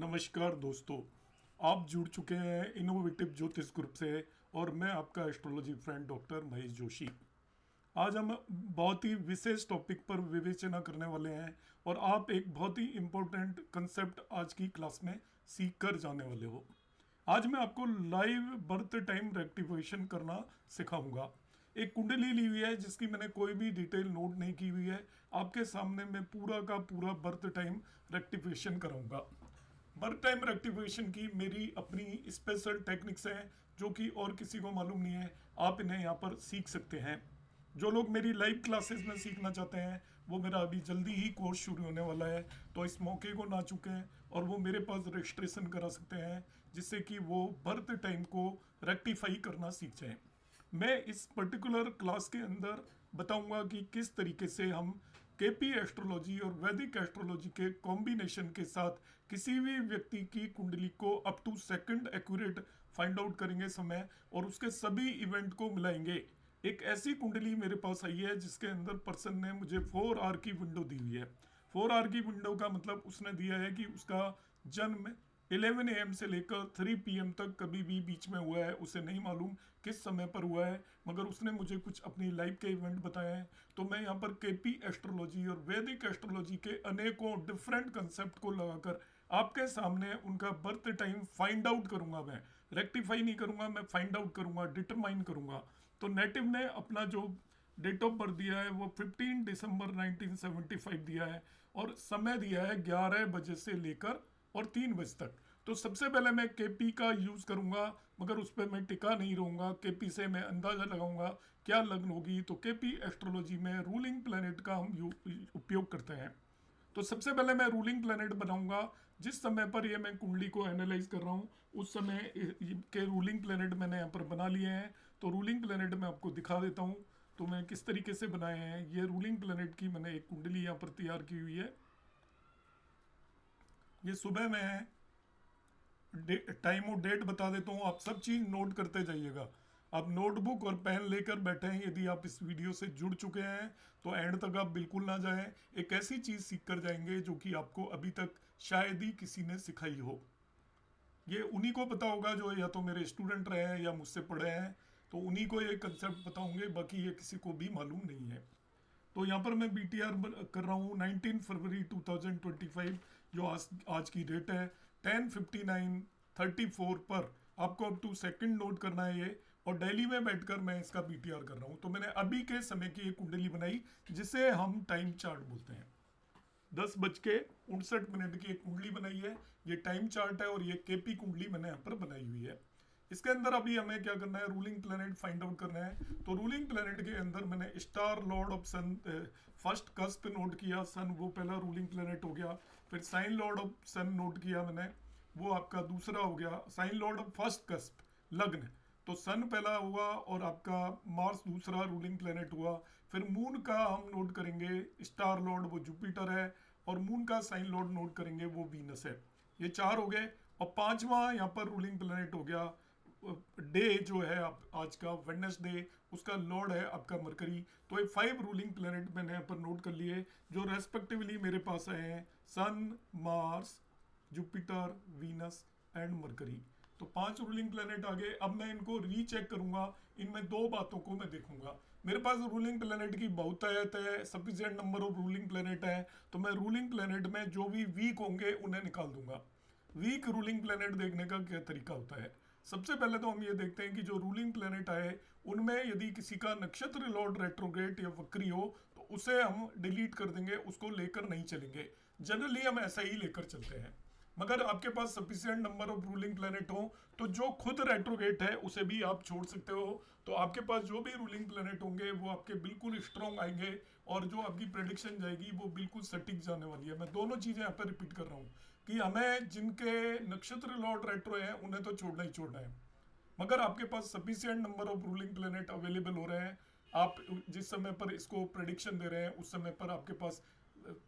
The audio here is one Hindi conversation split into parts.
नमस्कार दोस्तों, आप जुड़ चुके हैं इनोवेटिव ज्योतिष ग्रुप से और मैं आपका astrology friend doctor Mahesh Joshi. आज हम बहुत ही विशेष टॉपिक पर विवेचना करने वाले हैं और आप एक बहुत ही इम्पोर्टेंट कंसेप्ट आज की क्लास में सीख कर जाने वाले हो। आज मैं आपको लाइव बर्थ टाइम रेक्टिफिकेशन करना सिखाऊंगा। एक कुंडली ली हुई है जिसकी मैंने कोई भी डिटेल नोट नहीं की हुई है। आपके सामने मैं पूरा का पूरा बर्थ टाइम रेक्टिफिकेशन कराऊंगा। बर्थ टाइम रेक्टिफिकेशन की मेरी अपनी स्पेशल टेक्निक्स हैं जो कि और किसी को मालूम नहीं है। आप इन्हें यहाँ पर सीख सकते हैं। जो लोग मेरी लाइव क्लासेस में सीखना चाहते हैं वो मेरा अभी जल्दी ही कोर्स शुरू होने वाला है, तो इस मौके को ना चूकें और वो मेरे पास रजिस्ट्रेशन करा सकते हैं जिससे कि वो बर्थ टाइम को रेक्टिफाई करना सीख जाएं। मैं इस पर्टिकुलर क्लास के अंदर बताऊंगा कि किस तरीके से हम केपी एस्ट्रोलॉजी और वैदिक एस्ट्रोलॉजी के कॉम्बिनेशन के साथ किसी भी व्यक्ति की कुंडली को up to second accurate find out करेंगे समय और उसके सभी इवेंट को मिलाएंगे। एक ऐसी कुंडली मेरे पास आई है जिसके अंदर पर्सन ने मुझे 4 आवर की विंडो दी हुई है। 4 आवर की विंडो का मतलब उसने दिया है कि उसका जन्म 11 AM से लेकर 3 PM तक कभी भी बीच में हुआ है। उसे नहीं मालूम किस समय पर हुआ है, मगर उसने मुझे कुछ अपनी लाइफ के इवेंट बताए हैं। तो मैं यहाँ पर केपी एस्ट्रोलॉजी और वैदिक एस्ट्रोलॉजी के अनेकों डिफरेंट कंसेप्ट को लगाकर आपके सामने उनका बर्थ टाइम फाइंड आउट करूंगा। मैं रेक्टिफाई नहीं करूंगा, मैं फाइंड आउट करूंगा, डिटरमाइन करूंगा। तो नेटिव ने अपना जो डेट ऑफ बर्थ दिया है वो 15 दिसंबर 1975 दिया है और समय दिया है 11 बजे से लेकर और 3 बजे तक। तो सबसे पहले मैं केपी का यूज़ करूंगा, मगर उस पर मैं टिका नहीं रहूंगा। केपी से मैं अंदाज़ा लगाऊंगा क्या लग्न होगी। तो केपी एस्ट्रोलॉजी में रूलिंग प्लैनेट का हम उपयोग करते हैं। तो सबसे पहले मैं रूलिंग प्लैनेट बनाऊंगा। जिस समय पर ये मैं कुंडली को एनालाइज कर रहा हूँ उस समय के रूलिंग प्लैनेट मैंने यहाँ पर बना लिए हैं। तो रूलिंग प्लैनेट मैं आपको दिखा देता हूँ तो मैं किस तरीके से बनाए हैं। ये रूलिंग प्लैनेट की मैंने एक कुंडली यहाँ पर तैयार की हुई है। ये सुबह में है, टाइम और डेट बता देता हूँ, आप सब चीज़ नोट करते जाइएगा। आप नोटबुक और पेन लेकर बैठे हैं। यदि आप इस वीडियो से जुड़ चुके हैं तो एंड तक आप बिल्कुल ना जाएं। एक ऐसी चीज़ सीख कर जाएंगे जो कि आपको अभी तक शायद ही किसी ने सिखाई हो। ये उन्हीं को पता होगा जो या तो मेरे स्टूडेंट रहे हैं या मुझसे पढ़े हैं, तो उन्हीं को ये कंसेप्ट बताऊंगे, बाकी ये किसी को भी मालूम नहीं है। तो यहाँ पर मैं बीटीआर कर रहा हूँ 19 फरवरी 2025, जो आज की डेट है 10:59:34 पर। आपको अब टू सेकंड नोट करना है ये, और दिल्ली में बैठकर मैं इसका बीटीआर कर रहा हूँ। तो मैंने अभी के समय की एक कुंडली बनाई जिसे हम टाइम चार्ट बोलते हैं। 10:59 की एक कुंडली बनाई है, ये टाइम चार्ट है और ये केपी कुंडली मैंने यहाँ पर बनाई हुई है। इसके अंदर अभी हमें क्या करना है, रूलिंग प्लैनेट फाइंड आउट करना है। तो रूलिंग प्लैनेट के अंदर मैंने star lord of sun first cusp note किया। सन वो पहला रूलिंग प्लैनेट हो गया। फिर sign lord of sun note किया मैंने, वो आपका दूसरा हो गया। Sign lord of first cusp लग्न, तो सन पहला हुआ और आपका मार्स दूसरा रूलिंग प्लैनेट हुआ। फिर मून का हम नोट करेंगे, स्टार लॉर्ड वो जुपिटर है, और मून का साइन लॉर्ड नोट करेंगे वो वीनस है। ये 4 हो गए। और पांचवा यहाँ पर रूलिंग प्लैनेट हो गया डे जो है आप आज का वेडनेसडे, उसका लॉर्ड है आपका मरकरी। तो ये 5 रूलिंग प्लैनेट मैंने यहाँ पर नोट कर लिए जो रेस्पेक्टिवली मेरे पास आए हैं, sun, Mars, Jupiter, Venus and Mercury. तो 5 रूलिंग प्लैनेट आ गए। अब मैं इनको रीचेक करूंगा। इनमें 2 बातों को मैं देखूंगा। मेरे पास रूलिंग प्लैनेट की बहुतायत है, sufficient number of ruling planet है। तो मैं रूलिंग प्लैनेट में जो भी वीक होंगे उन्हें निकाल दूंगा। वीक रूलिंग प्लैनेट देखने का क्या तरीका होता है, सबसे पहले तो हम ये देखते हैं कि जो रूलिंग प्लैनेट आए उनमें यदि किसी का नक्षत्र लॉर्ड रेट्रोग्रेड या वक्री हो तो उसे हम डिलीट कर देंगे, उसको लेकर नहीं चलेंगे। जनरली हम ऐसा ही लेकर चलते हैं। मगर आपके पास sufficient number of ruling planet हो तो जो खुद रेट्रोगेट है उसे भी आप छोड़ सकते हो। तो आपके पास जो भी रूलिंग प्लैनेट होंगे वो आपके बिल्कुल स्ट्रॉन्ग आएंगे और जो आपकी प्रेडिक्शन जाएगी वो बिल्कुल सटीक जाने वाली है। मैं दोनों चीज़ें यहाँ पर रिपीट कर रहा हूँ कि हमें जिनके नक्षत्र लॉर्ड रेट्रो है उन्हें तो छोड़ना ही छोड़ना है। मगर आपके पास sufficient number of ruling planet available हो रहे हैं, आप जिस समय पर इसको प्रेडिक्शन दे रहे हैं उस समय पर आपके पास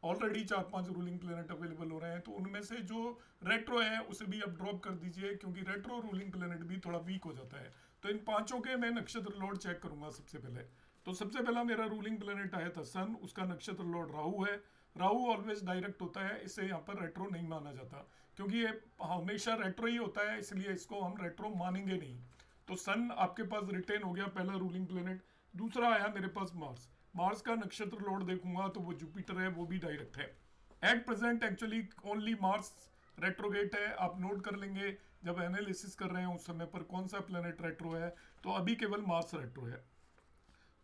ऑलरेडी 4-5 रूलिंग प्लैनेट अवेलेबल हो रहे हैं। तो उनमें से जो रेट्रो है उसे भी आप ड्रॉप कर दीजिए, क्योंकि रेट्रो रूलिंग प्लैनेट भी थोड़ा वीक हो जाता है। तो इन पांचों के मैं नक्षत्र लॉर्ड चेक करूंगा सबसे पहले। तो सबसे पहला मेरा रूलिंग प्लैनेट आया था सन, उसका नक्षत्र लॉर्ड राहु है। राहु ऑलवेज डायरेक्ट होता है, इसे यहाँ पर रेट्रो नहीं माना जाता, क्योंकि ये हमेशा रेट्रो ही होता है, इसलिए इसको हम रेट्रो मानेंगे नहीं। तो सन आपके पास रिटेन हो गया, पहला रूलिंग प्लेनेट। दूसरा आया मेरे पास मार्स। मार्स का नक्षत्र लॉर्ड देखूंगा तो वो जुपिटर है, वो भी डायरेक्ट है। At present actually only Mars retrograde है, आप नोट कर लेंगे जब एनालिसिस कर रहे हैं उस समय पर कौन सा प्लेनेट रेट्रो है, तो अभी केवल मार्स रेट्रो है।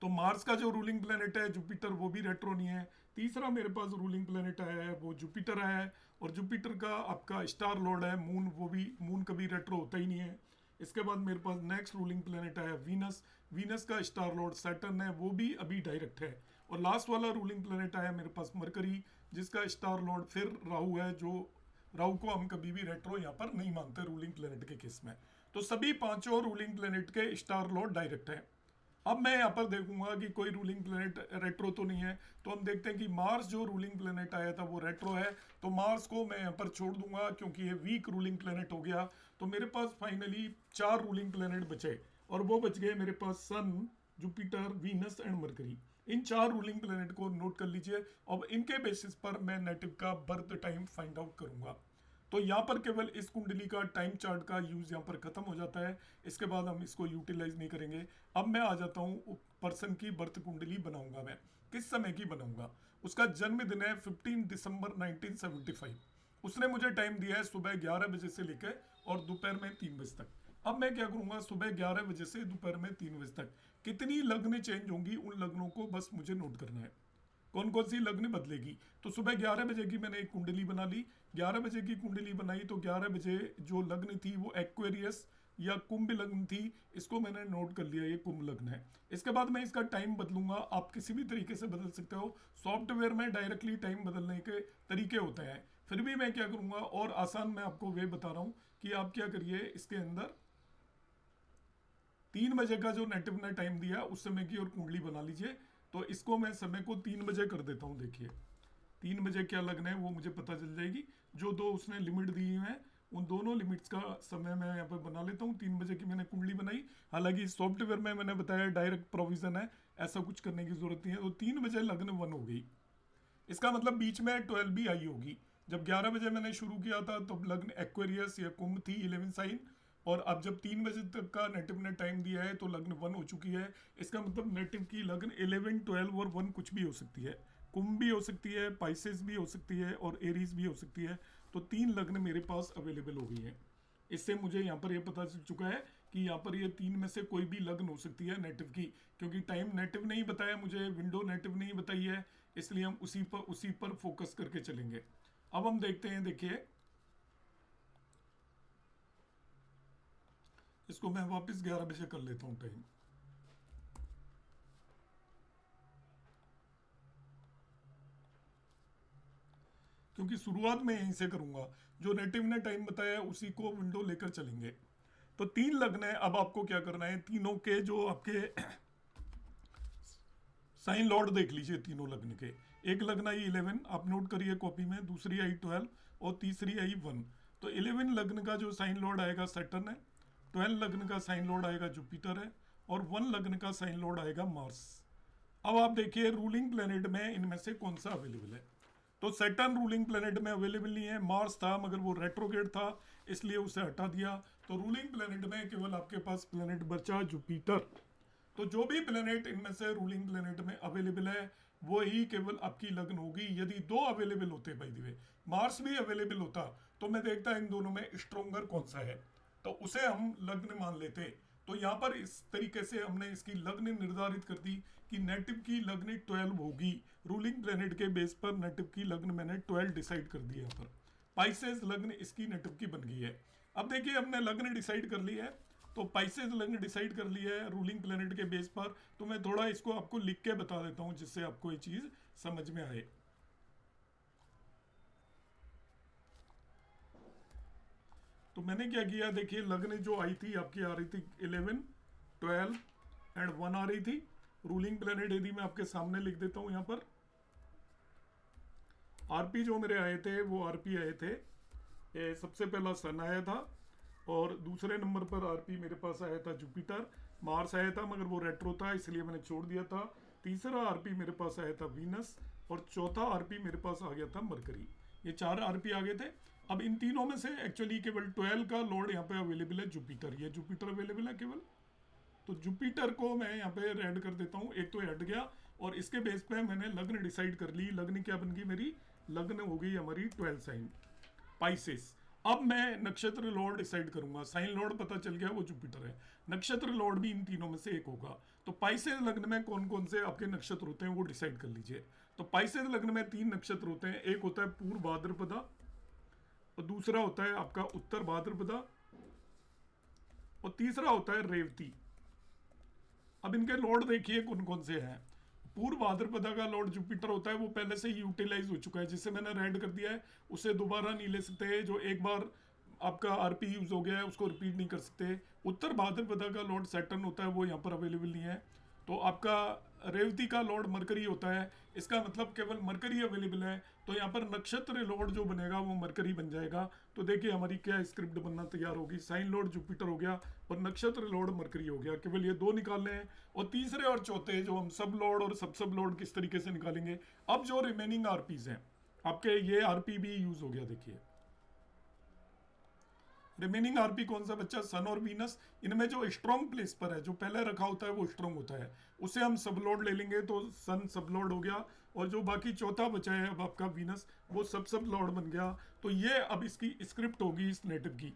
तो मार्स का जो रूलिंग प्लेनेट है जुपिटर, वो भी रेट्रो नहीं है। तीसरा मेरे पास रूलिंग प्लेनेट आया है वो जुपिटर आया है, और जुपिटर का आपका स्टार लॉर्ड है मून, वो भी मून कभी रेट्रो होता ही नहीं है। इसके बाद मेरे पास नेक्स्ट रूलिंग प्लेनेट आया वीनस। वीनस का स्टार लॉर्ड सैटर्न है, वो भी अभी डायरेक्ट है। और लास्ट वाला रूलिंग प्लेनेट आया मेरे पास मरकरी, जिसका स्टार लॉर्ड फिर राहु है, जो राहु को हम कभी भी रेट्रो यहाँ पर नहीं मानते रूलिंग प्लेनेट के केस में। तो सभी पांचों रूलिंग प्लेनेट के स्टार लॉर्ड डायरेक्ट है। अब मैं यहाँ पर देखूंगा कि कोई रूलिंग प्लेनेट रेट्रो तो नहीं है, तो हम देखते हैं कि मार्स जो रूलिंग प्लेनेट आया था वो रेट्रो है, तो मार्स को मैं यहाँ पर छोड़ दूंगा क्योंकि ये वीक रूलिंग प्लेनेट हो गया। तो मेरे पास फाइनली 4 रूलिंग प्लेनेट बचे, और वो बच गए मेरे पास sun, Jupiter, Venus and Mercury. इन 4 रूलिंग प्लेनेट को नोट कर लीजिए। अब इनके बेसिस पर मैं नेटिव का बर्थ टाइम फाइंड आउट करूंगा। तो यहाँ पर केवल इस कुंडली का टाइम चार्ट का यूज यहाँ पर खत्म हो जाता है, इसके बाद हम इसको यूटिलाइज नहीं करेंगे। अब मैं आ जाता हूँ पर्सन की बर्थ कुंडली बनाऊंगा, मैं किस समय की बनाऊंगा। उसका जन्म दिन है 15 दिसंबर 1975। उसने मुझे टाइम दिया है सुबह 11 बजे से लेकर और दोपहर में 3 बजे तक। अब मैं क्या करूंगा, सुबह 11 बजे से दोपहर में 3 बजे तक कितनी लग्न चेंज होंगी, उन लग्नों को बस मुझे नोट करना है, कौन कौन सी लग्न बदलेगी। तो सुबह 11 बजे की मैंने एक कुंडली बना ली। 11 बजे की कुंडली बनाई तो 11 बजे जो लग्न थी वो एक्वेरियस या कुंभ लग्न थी, इसको मैंने नोट कर लिया, ये कुंभ लग्न है। इसके बाद मैं इसका टाइम बदलूंगा, आप किसी भी तरीके से बदल सकते हो, सॉफ्टवेयर में डायरेक्टली टाइम बदलने के तरीके होते हैं। फिर भी मैं क्या करूंगा, और आसान मैं आपको वे बता रहा हूं कि आप क्या करिए, इसके अंदर 3 बजे का जो नेटिव ने टाइम दिया उस समय की और कुंडली बना लीजिए। तो इसको मैं समय को 3 बजे कर देता हूँ। देखिए 3 बजे क्या लगना है वो मुझे पता चल जाएगी। जो दो उसने लिमिट दी है उन दोनों लिमिट्स का समय मैं यहाँ पर बना लेता हूँ। 3 बजे की मैंने कुंडली बनाई, हालांकि सॉफ्टवेयर में मैंने बताया डायरेक्ट प्रोविजन है, ऐसा कुछ करने की जरूरत नहीं है। तो 3 बजे लग्न 1 हो गई, इसका मतलब बीच में 12 भी आई होगी। जब 11 बजे मैंने शुरू किया था तब लग्न एक्वेरियस या कुंभ थी 11 साइन, और अब जब 3 बजे तक का नेटिव ने टाइम दिया है तो लग्न 1 हो चुकी है। इसका मतलब नेटिव की लग्न 11, 12 और 1 कुछ भी हो सकती है, कुंभ भी हो सकती है, पाइसेस भी हो सकती है और एरीज भी हो सकती है। तो 3 लग्न मेरे पास अवेलेबल हो गई है। इससे मुझे यहाँ पर यह पता चल चुका है कि यहाँ पर ये 3 में से कोई भी लग्न हो सकती है नेटिव की, क्योंकि टाइम नेटिव नहीं बताया मुझे, विंडो नेटिव नहीं बताई है, इसलिए हम उसी पर फोकस करके चलेंगे। अब हम देखते हैं, देखिए इसको मैं वापस 11 बजे कर लेता हूँ टाइम। क्योंकि शुरुआत में यहीं से करूंगा, जो नेटिव ने टाइम बताया है उसी को विंडो लेकर चलेंगे। तो 3 लग्न है, अब आपको क्या करना है, तीनों के जो आपके साइन लॉर्ड देख लीजिए तीनों लग्न के। एक लग्न आई 11, आप नोट करिए कॉपी में, दूसरी आई 12 और तीसरी आई 1। तो 11 लग्न का जो साइन लॉर्ड आएगा सैटर्न है, 12 लग्न का साइन लॉर्ड आएगा जुपिटर है, और 1 लग्न का साइन लॉर्ड आएगा मार्स। अब आप देखिए रूलिंग प्लेनेट में इनमें से कौन सा अवेलेबल है। तो सैटर्न रूलिंग प्लेनेट में अवेलेबल नहीं है, मार्स था मगर वो रेट्रोगेट था इसलिए उसे हटा दिया। तो रूलिंग प्लेनेट में केवल आपके पास प्लेनेट बचा जुपिटर। तो जो भी प्लेनेट इनमें से रूलिंग प्लेनेट में अवेलेबल है वो ही केवल आपकी लग्न होगी। यदि 2 अवेलेबल होते, बाय द वे मार्स भी अवेलेबल होता, तो मैं देखता इन दोनों में स्ट्रोंगर कौन सा है, तो उसे हम लग्न मान लेते। तो यहाँ पर इस तरीके से हमने इसकी लग्न निर्धारित कर दी कि नेटिव की लग्न 12 होगी। रूलिंग प्लेनेट के बेस पर नेटिव की लग्न मैंने 12 डिसाइड कर दी। यहाँ पर पाइसेस लग्न इसकी नेटिव की बन गई है। अब देखिए हमने लग्न डिसाइड कर ली है, तो पाइसेस लग्न डिसाइड कर लिया है रूलिंग प्लेनेट के बेस पर। तो मैं थोड़ा इसको आपको लिख के बता देता हूँ जिससे आपको ये चीज समझ में आए। तो मैंने क्या किया, देखिए लग्न जो आई थी आपकी आ रही थी 11, 12 एंड 1 आ रही थी। रूलिंग प्लेनेट यदि मैं आपके सामने लिख देता हूँ यहाँ पर, आरपी जो मेरे आए थे वो आरपी आए थे, सबसे पहला सन आया था, और दूसरे नंबर पर आरपी मेरे पास आया था जुपिटर। मार्स आया था मगर वो रेट्रो था इसलिए मैंने छोड़ दिया था। तीसरा आरपी मेरे पास आया था वीनस, और चौथा आरपी मेरे पास आ गया था मरकरी। ये 4 आरपी आ गए थे। अब इन तीनों में से एक्चुअली केवल 12 का लोड यहाँ पे अवेलेबल है जुपिटर, ये जुपिटर अवेलेबल है केवल। तो जुपिटर को मैं यहाँ पे ऐड कर देता हूँ, एक तो ऐड गया, और इसके बेस पे मैंने लग्न डिसाइड कर ली। लग्न क्या बन गई मेरी? लग्न हो गई हमारी 12 साइन पाइसेस। अब मैं नक्षत्र लॉर्ड डिसाइड करूंगा। साइन लॉर्ड पता चल गया वो जुपिटर है, नक्षत्र लॉर्ड भी इन तीनों में से एक होगा। तो पाइसेस लग्न में कौन कौन से आपके नक्षत्र होते हैं वो डिसाइड कर लीजिए। तो पाइसेस लग्न में 3 नक्षत्र होते हैं, एक होता है पूर्व भाद्रपदा, और दूसरा होता है आपका उत्तर भाद्रपदा, और तीसरा होता है रेवती। अब इनके लॉर्ड देखिए कौन कौन से हैं। पूर्व भाद्रपदा का लॉर्ड जुपिटर होता है, वो पहले से ही यूटिलाइज हो चुका है, जिसे मैंने रेड कर दिया है, उसे दोबारा नहीं ले सकते। जो एक बार आपका आरपी यूज हो गया है उसको रिपीट नहीं कर सकते। उत्तर भाद्रपदा का लॉर्ड सैटर्न होता है, वो यहाँ पर अवेलेबल नहीं है। तो आपका रेवती का लॉर्ड मरकरी होता है, इसका मतलब केवल मरकरी अवेलेबल है। तो यहाँ पर नक्षत्र लॉर्ड जो बनेगा वो मरकरी बन जाएगा। तो देखिए हमारी क्या स्क्रिप्ट बनना तैयार होगी। साइन लॉर्ड जुपिटर हो गया और नक्षत्र लॉर्ड मरकरी हो गया, केवल ये 2 निकालने हैं। और तीसरे और चौथे जो हम सब लॉर्ड और सब लॉर्ड किस तरीके से निकालेंगे। अब जो रिमेनिंग आरपीज हैं आपके, ये आरपी भी यूज हो गया। देखिए रिमेनिंग आरपी कौन सा बच्चा? सन और वीनस। इनमें जो स्ट्रॉन्ग प्लेस पर है, जो पहले रखा होता है वो स्ट्रॉन्ग होता है, उसे हम सब लोड ले लेंगे, तो सन सब लोड हो गया। और जो बाकी चौथा बचा है अब आपका वीनस, वो सब लोड बन गया। तो ये अब इसकी स्क्रिप्ट होगी इस नेटिव की।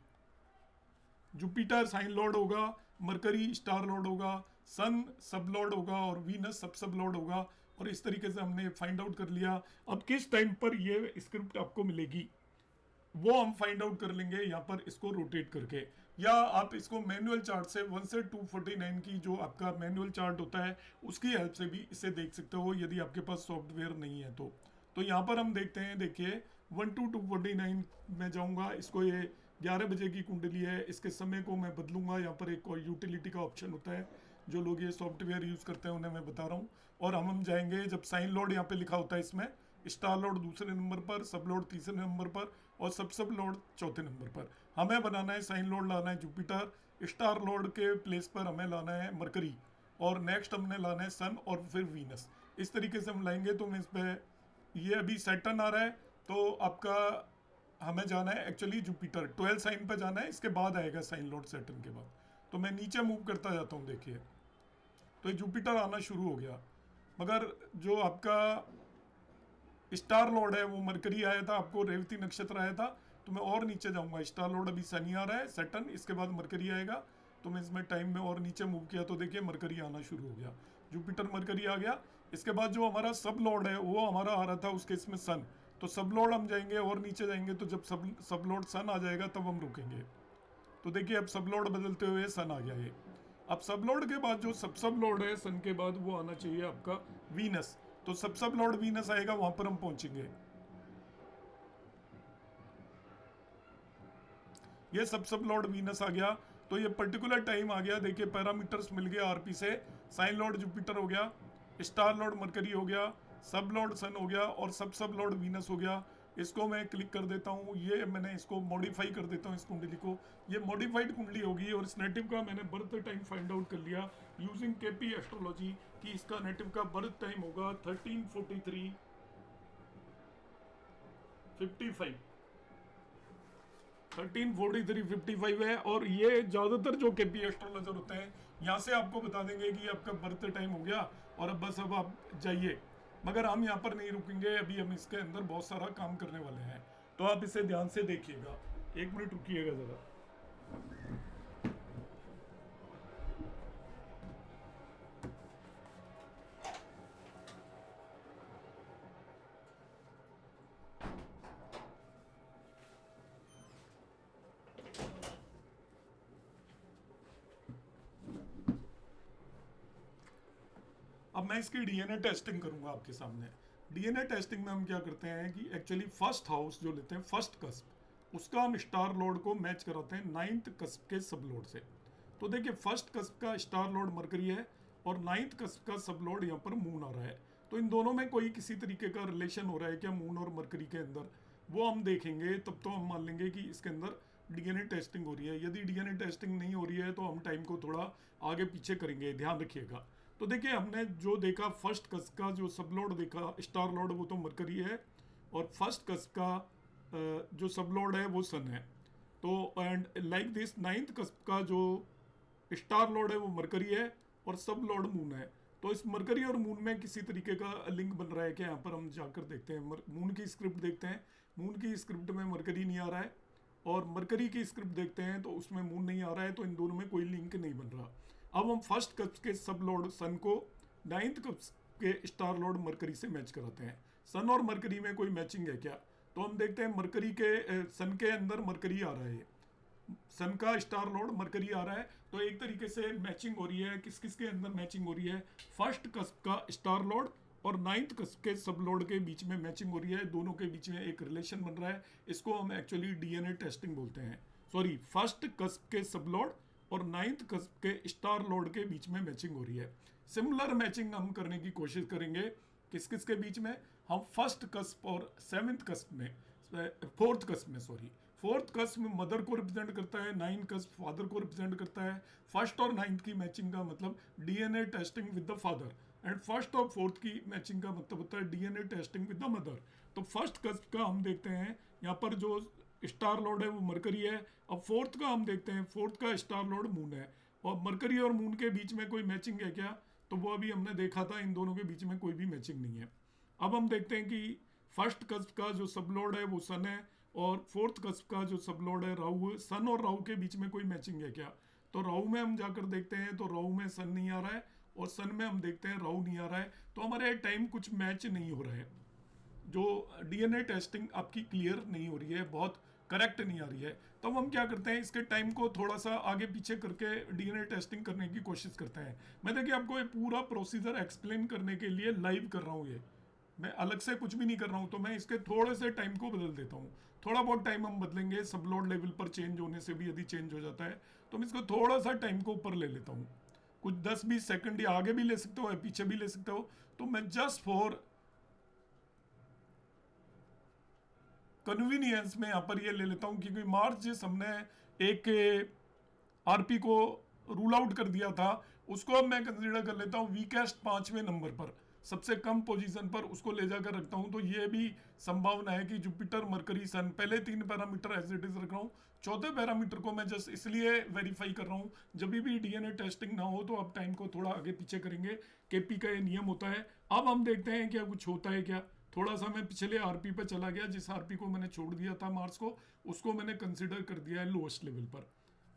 जुपिटर साइन लॉर्ड होगा, मरकरी स्टार लॉर्ड होगा, सन सब लॉर्ड होगा, और वीनस सब लॉर्ड होगा। और इस तरीके से हमने फाइंड आउट कर लिया। अब किस टाइम पर ये स्क्रिप्ट आपको मिलेगी वो हम फाइंड आउट कर लेंगे यहाँ पर इसको रोटेट करके, या आप इसको मैनुअल चार्ट से 1 से 249 की जो आपका मैनुअल चार्ट होता है उसकी हेल्प से भी इसे देख सकते हो, यदि आपके पास सॉफ्टवेयर नहीं है तो यहाँ पर हम देखते हैं। देखिए 1 to 249 में जाऊँगा, इसको ये 11 बजे की कुंडली है, इसके समय को मैं बदलूंगा। यहाँ पर एक और यूटिलिटी का ऑप्शन होता है, जो लोग ये सॉफ्टवेयर यूज़ करते हैं उन्हें मैं बता रहा हूँ। और हम जाएंगे, जब साइन लॉर्ड यहाँ पे लिखा होता है इसमें स्टार लॉर्ड दूसरे नंबर पर, सब लॉर्ड तीसरे नंबर पर, और सब लॉर्ड चौथे नंबर पर। हमें बनाना है साइन लॉर्ड लाना है जुपिटर, स्टार लॉर्ड के प्लेस पर हमें लाना है मरकरी, और नेक्स्ट हमने लाना है सन, और फिर वीनस। इस तरीके से हम लाएंगे। तो मैं इस पर ये अभी सैटर्न आ रहा है, तो आपका हमें जाना है एक्चुअली जुपिटर 12 साइन पर जाना है, इसके बाद आएगा साइन लॉर्ड सैटर्न के बाद। तो मैं नीचे मूव करता जाता हूँ। देखिए तो ये जुपिटर आना शुरू हो गया, मगर जो आपका स्टार लॉर्ड है वो मरकरी आया था, आपको रेवती नक्षत्र आया था। तो मैं और नीचे जाऊंगा। स्टार लॉर्ड अभी शनि आ रहा है सैटर्न, इसके बाद मरकरी आएगा। तो मैं इसमें टाइम में और नीचे मूव किया तो देखिए मरकरी आना शुरू हो गया, जुपिटर मरकरी आ गया। इसके बाद जो हमारा सब लॉर्ड है वो हमारा आ रहा था, उसके इसमें सन। तो सब लॉर्ड हम जाएंगे और नीचे जाएंगे, तो जब सब लॉर्ड सन आ जाएगा तब हम रुकेंगे। तो देखिए अब सब लॉर्ड बदलते हुए सन आ गया ये। अब सब लॉर्ड के बाद जो सब लॉर्ड है सन के बाद, वो आना चाहिए आपका वीनस। तो सब लॉर्ड वीनस आएगा, वहां पर हम पहुंचेंगे। ये सब लॉर्ड वीनस आ गया। तो ये पर्टिकुलर टाइम आ गया। देखिए पैरामीटर्स मिल गए आरपी से। साइन लॉर्ड जुपिटर हो गया, स्टार लॉर्ड मरकरी हो गया, सब लॉर्ड सन हो गया, और सब लॉर्ड वीनस हो गया। इसको मैं क्लिक कर देता हूँ, ये मैंने इसको मॉडिफाई कर देता हूँ इस कुंडली को। ये मॉडिफाइड कुंडली होगी, और इस नेटिव का मैंने बर्थ टाइम फाइंड आउट कर लिया यूजिंग केपी एस्ट्रोलॉजी, कि इसका नेटिव का बर्थ टाइम होगा 1343 55 1343 55 है। और ये ज़्यादातर जो केपी एस्ट्रोलॉजर होते हैं यहाँ से आपको बता देंगे कि आपका बर्थ टाइम हो गया और अब बस अब आप जाइए। मगर हम यहाँ पर नहीं रुकेंगे, अभी हम इसके अंदर बहुत सारा काम करने वाले हैं। तो आप इसे ध्यान से देखिएगा। 1 मिनट रुकिएगा ज़रा। अब मैं इसकी डीएनए टेस्टिंग करूंगा आपके सामने। डीएनए टेस्टिंग में हम क्या करते हैं कि एक्चुअली फर्स्ट हाउस जो लेते हैं, फर्स्ट कस्प, उसका हम स्टार लॉर्ड को मैच कराते हैं 9th कस्प के सब लॉर्ड से। तो देखिए फर्स्ट कस्प का स्टार लॉर्ड मरकरी है, और 9th कस्प का सब लॉर्ड यहाँ पर मून आ रहा है। तो इन दोनों में कोई किसी तरीके का रिलेशन हो रहा है क्या मून और मरकरी के अंदर, वो हम देखेंगे। तब तो हम मान लेंगे कि इसके अंदर डीएनए टेस्टिंग हो रही है। यदि डीएनए टेस्टिंग नहीं हो रही है तो हम टाइम को थोड़ा आगे पीछे करेंगे, ध्यान रखिएगा। तो देखिए हमने जो देखा फर्स्ट कस्प का जो सब लॉर्ड देखा स्टार लॉर्ड वो तो मरकरी है, और फर्स्ट कस्प का जो सब लॉर्ड है वो सन है। तो and like this ninth cusp का जो स्टार लॉर्ड है वो मरकरी है और सब लॉर्ड मून है। तो इस मरकरी और मून में किसी तरीके का लिंक बन रहा है क्या, यहाँ पर हम जाकर देखते हैं। मून की स्क्रिप्ट देखते हैं, मून की स्क्रिप्ट में मरकरी नहीं आ रहा है, और मरकरी की स्क्रिप्ट देखते हैं तो उसमें मून नहीं आ रहा है, तो इन दोनों में कोई लिंक नहीं बन रहा। अब हम फर्स्ट कप्स के सब लॉर्ड सन को नाइन्थ कप्स के स्टार लॉर्ड मरकरी से मैच कराते हैं। सन और मरकरी में कोई मैचिंग है क्या, तो हम देखते हैं मरकरी के सन के अंदर मरकरी आ रहा है, सन का स्टार लॉर्ड मरकरी आ रहा है। तो एक तरीके से मैचिंग हो रही है, किस किस के अंदर मैचिंग हो रही है, फर्स्ट कस्प का स्टार लॉर्ड और नाइन्थ कस्प के सब लॉर्ड के बीच में मैचिंग हो रही है, दोनों के बीच में एक रिलेशन बन रहा है। इसको हम एक्चुअली डीएनए टेस्टिंग बोलते हैं। सॉरी, फर्स्ट कस्प के सब लॉर्ड और नाइन्थ कस्प के स्टार लॉर्ड के बीच में मैचिंग हो रही है। सिमिलर मैचिंग हम करने की कोशिश करेंगे किस किस के बीच में, हम फर्स्ट कस्प और सेवेंथ कस्प में, फोर्थ कस्प में, सॉरी फोर्थ कस्प में मदर को रिप्रेजेंट करता है, नाइन्थ कस्प फादर को रिप्रेजेंट करता है। फर्स्ट और नाइन्थ की मैचिंग का मतलब DNA testing with the father, and first और फोर्थ की मैचिंग का मतलब होता है DNA testing with the mother. तो फर्स्ट कस्प का हम देखते हैं यहाँ पर जो स्टार लॉर्ड है वो मरकरी है। अब फोर्थ का हम देखते हैं, फोर्थ का स्टार लॉर्ड मून है, और मरकरी और मून के बीच में कोई मैचिंग है क्या, तो वो अभी हमने देखा था, इन दोनों के बीच में कोई भी मैचिंग नहीं है। अब हम देखते हैं कि फर्स्ट कस्प का जो सब लॉर्ड है वो सन है, और फोर्थ कस्प का जो सब लॉर्ड है राहु है। सन और राहु के बीच में कोई मैचिंग है क्या, तो राहु में हम जाकर देखते हैं तो राहु में सन नहीं आ रहा है, और सन में हम देखते हैं राहु नहीं आ रहा है। तो हमारे टाइम कुछ मैच नहीं हो रहा है, जो डीएनए टेस्टिंग आपकी क्लियर नहीं हो रही है, बहुत करेक्ट नहीं आ रही है। तो हम क्या करते हैं, इसके टाइम को थोड़ा सा आगे पीछे करके डीएनए टेस्टिंग करने की कोशिश करते हैं। मैं देखिए आपको ये पूरा प्रोसीजर एक्सप्लेन करने के लिए लाइव कर रहा हूँ, ये मैं अलग से कुछ भी नहीं कर रहा हूँ, तो मैं इसके थोड़े से टाइम को बदल देता हूँ। थोड़ा बहुत टाइम हम बदलेंगे, सब लोड लेवल पर चेंज होने से भी यदि चेंज हो जाता है तो मैं इसको थोड़ा सा टाइम को ऊपर ले लेता हूँ, कुछ 10-20 सेकंड या आगे भी ले सकते हो या पीछे भी ले सकते हो। तो मैं जस्ट फॉर कन्वीनियंस में यहाँ पर ये ले लेता हूँ, क्योंकि मार्च जिस हमने एक आरपी को रूल आउट कर दिया था, उसको अब मैं कंसीडर कर लेता हूँ वीकेस्ट 5वें नंबर पर, सबसे कम पोजीशन पर उसको ले जाकर रखता हूँ। तो ये भी संभावना है कि जुपिटर मरकरी सन, पहले 3 पैरामीटर एज इट इज रख रहा हूँ, चौथे पैरामीटर को मैं जस्ट इसलिए वेरीफाई कर रहा हूँ, जब भी डीएनए टेस्टिंग ना हो तो अब टाइम को थोड़ा आगे पीछे करेंगे, केपी का ये नियम होता है। अब हम देखते हैं क्या कुछ होता है क्या। थोड़ा सा मैं पिछले आरपी पर चला गया, जिस आरपी को मैंने छोड़ दिया था मार्स को, उसको मैंने कंसिडर कर दिया है लोएस्ट लेवल पर।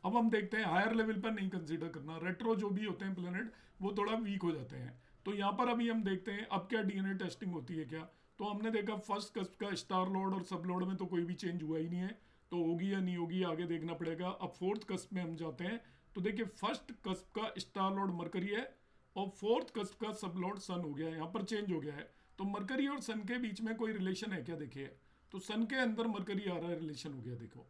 अब हम देखते हैं हायर लेवल पर नहीं कंसीडर करना, रेट्रो जो भी होते हैं प्लेनेट वो थोड़ा वीक हो जाते हैं। तो यहाँ पर अभी हम देखते हैं अब क्या डीएनए टेस्टिंग होती है क्या। तो हमने देखा फर्स्ट कस्प का स्टार लॉर्ड और सब लॉर्ड में तो कोई भी चेंज हुआ ही नहीं है, तो होगी या नहीं होगी आगे देखना पड़ेगा। अब फोर्थ कस्प में हम जाते हैं, तो देखिए फर्स्ट कस्प का स्टार लॉर्ड मरकरी है और फोर्थ कस्प का सब लॉर्ड सन हो गया है, यहाँ पर चेंज हो गया है। तो मरकरी और सन के बीच में कोई रिलेशन है क्या, देखिए तो सन के अंदर मरकरी आ रहा है, रिलेशन हो गया, देखो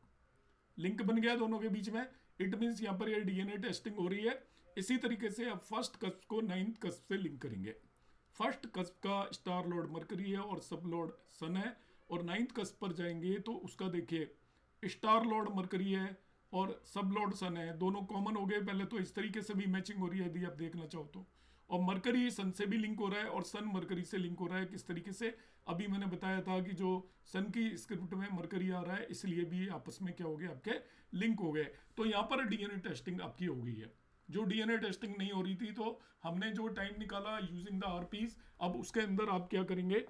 लिंक बन गया दोनों के बीच में। इट मीन्स यहाँ पर ये डीएनए टेस्टिंग हो रही है। इसी तरीके से अब फर्स्ट कस्प को नाइन्थ कस्प से लिंक करेंगे। फर्स्ट कस्प का स्टार लॉर्ड मरकरी है और सब लॉर्ड सन है, और नाइन्थ कस्प पर जाएंगे तो उसका देखिए स्टार लॉर्ड मरकरी है और सब लॉर्ड सन है, दोनों कॉमन हो गए पहले। तो इस तरीके से भी मैचिंग हो रही है यदि आप देखना चाहो तो, और मरकरी सन से भी लिंक हो रहा है और सन मरकरी से लिंक हो रहा है। किस तरीके से, अभी मैंने बताया था कि जो सन की स्क्रिप्ट में मरकरी आ रहा है, इसलिए भी आपस में क्या हो गया, आपके लिंक हो गए। तो यहाँ पर डीएनए टेस्टिंग आपकी हो गई है। जो डीएनए टेस्टिंग नहीं हो रही थी, तो हमने जो टाइम निकाला यूजिंग द आरपीज, अब उसके अंदर आप क्या करेंगे,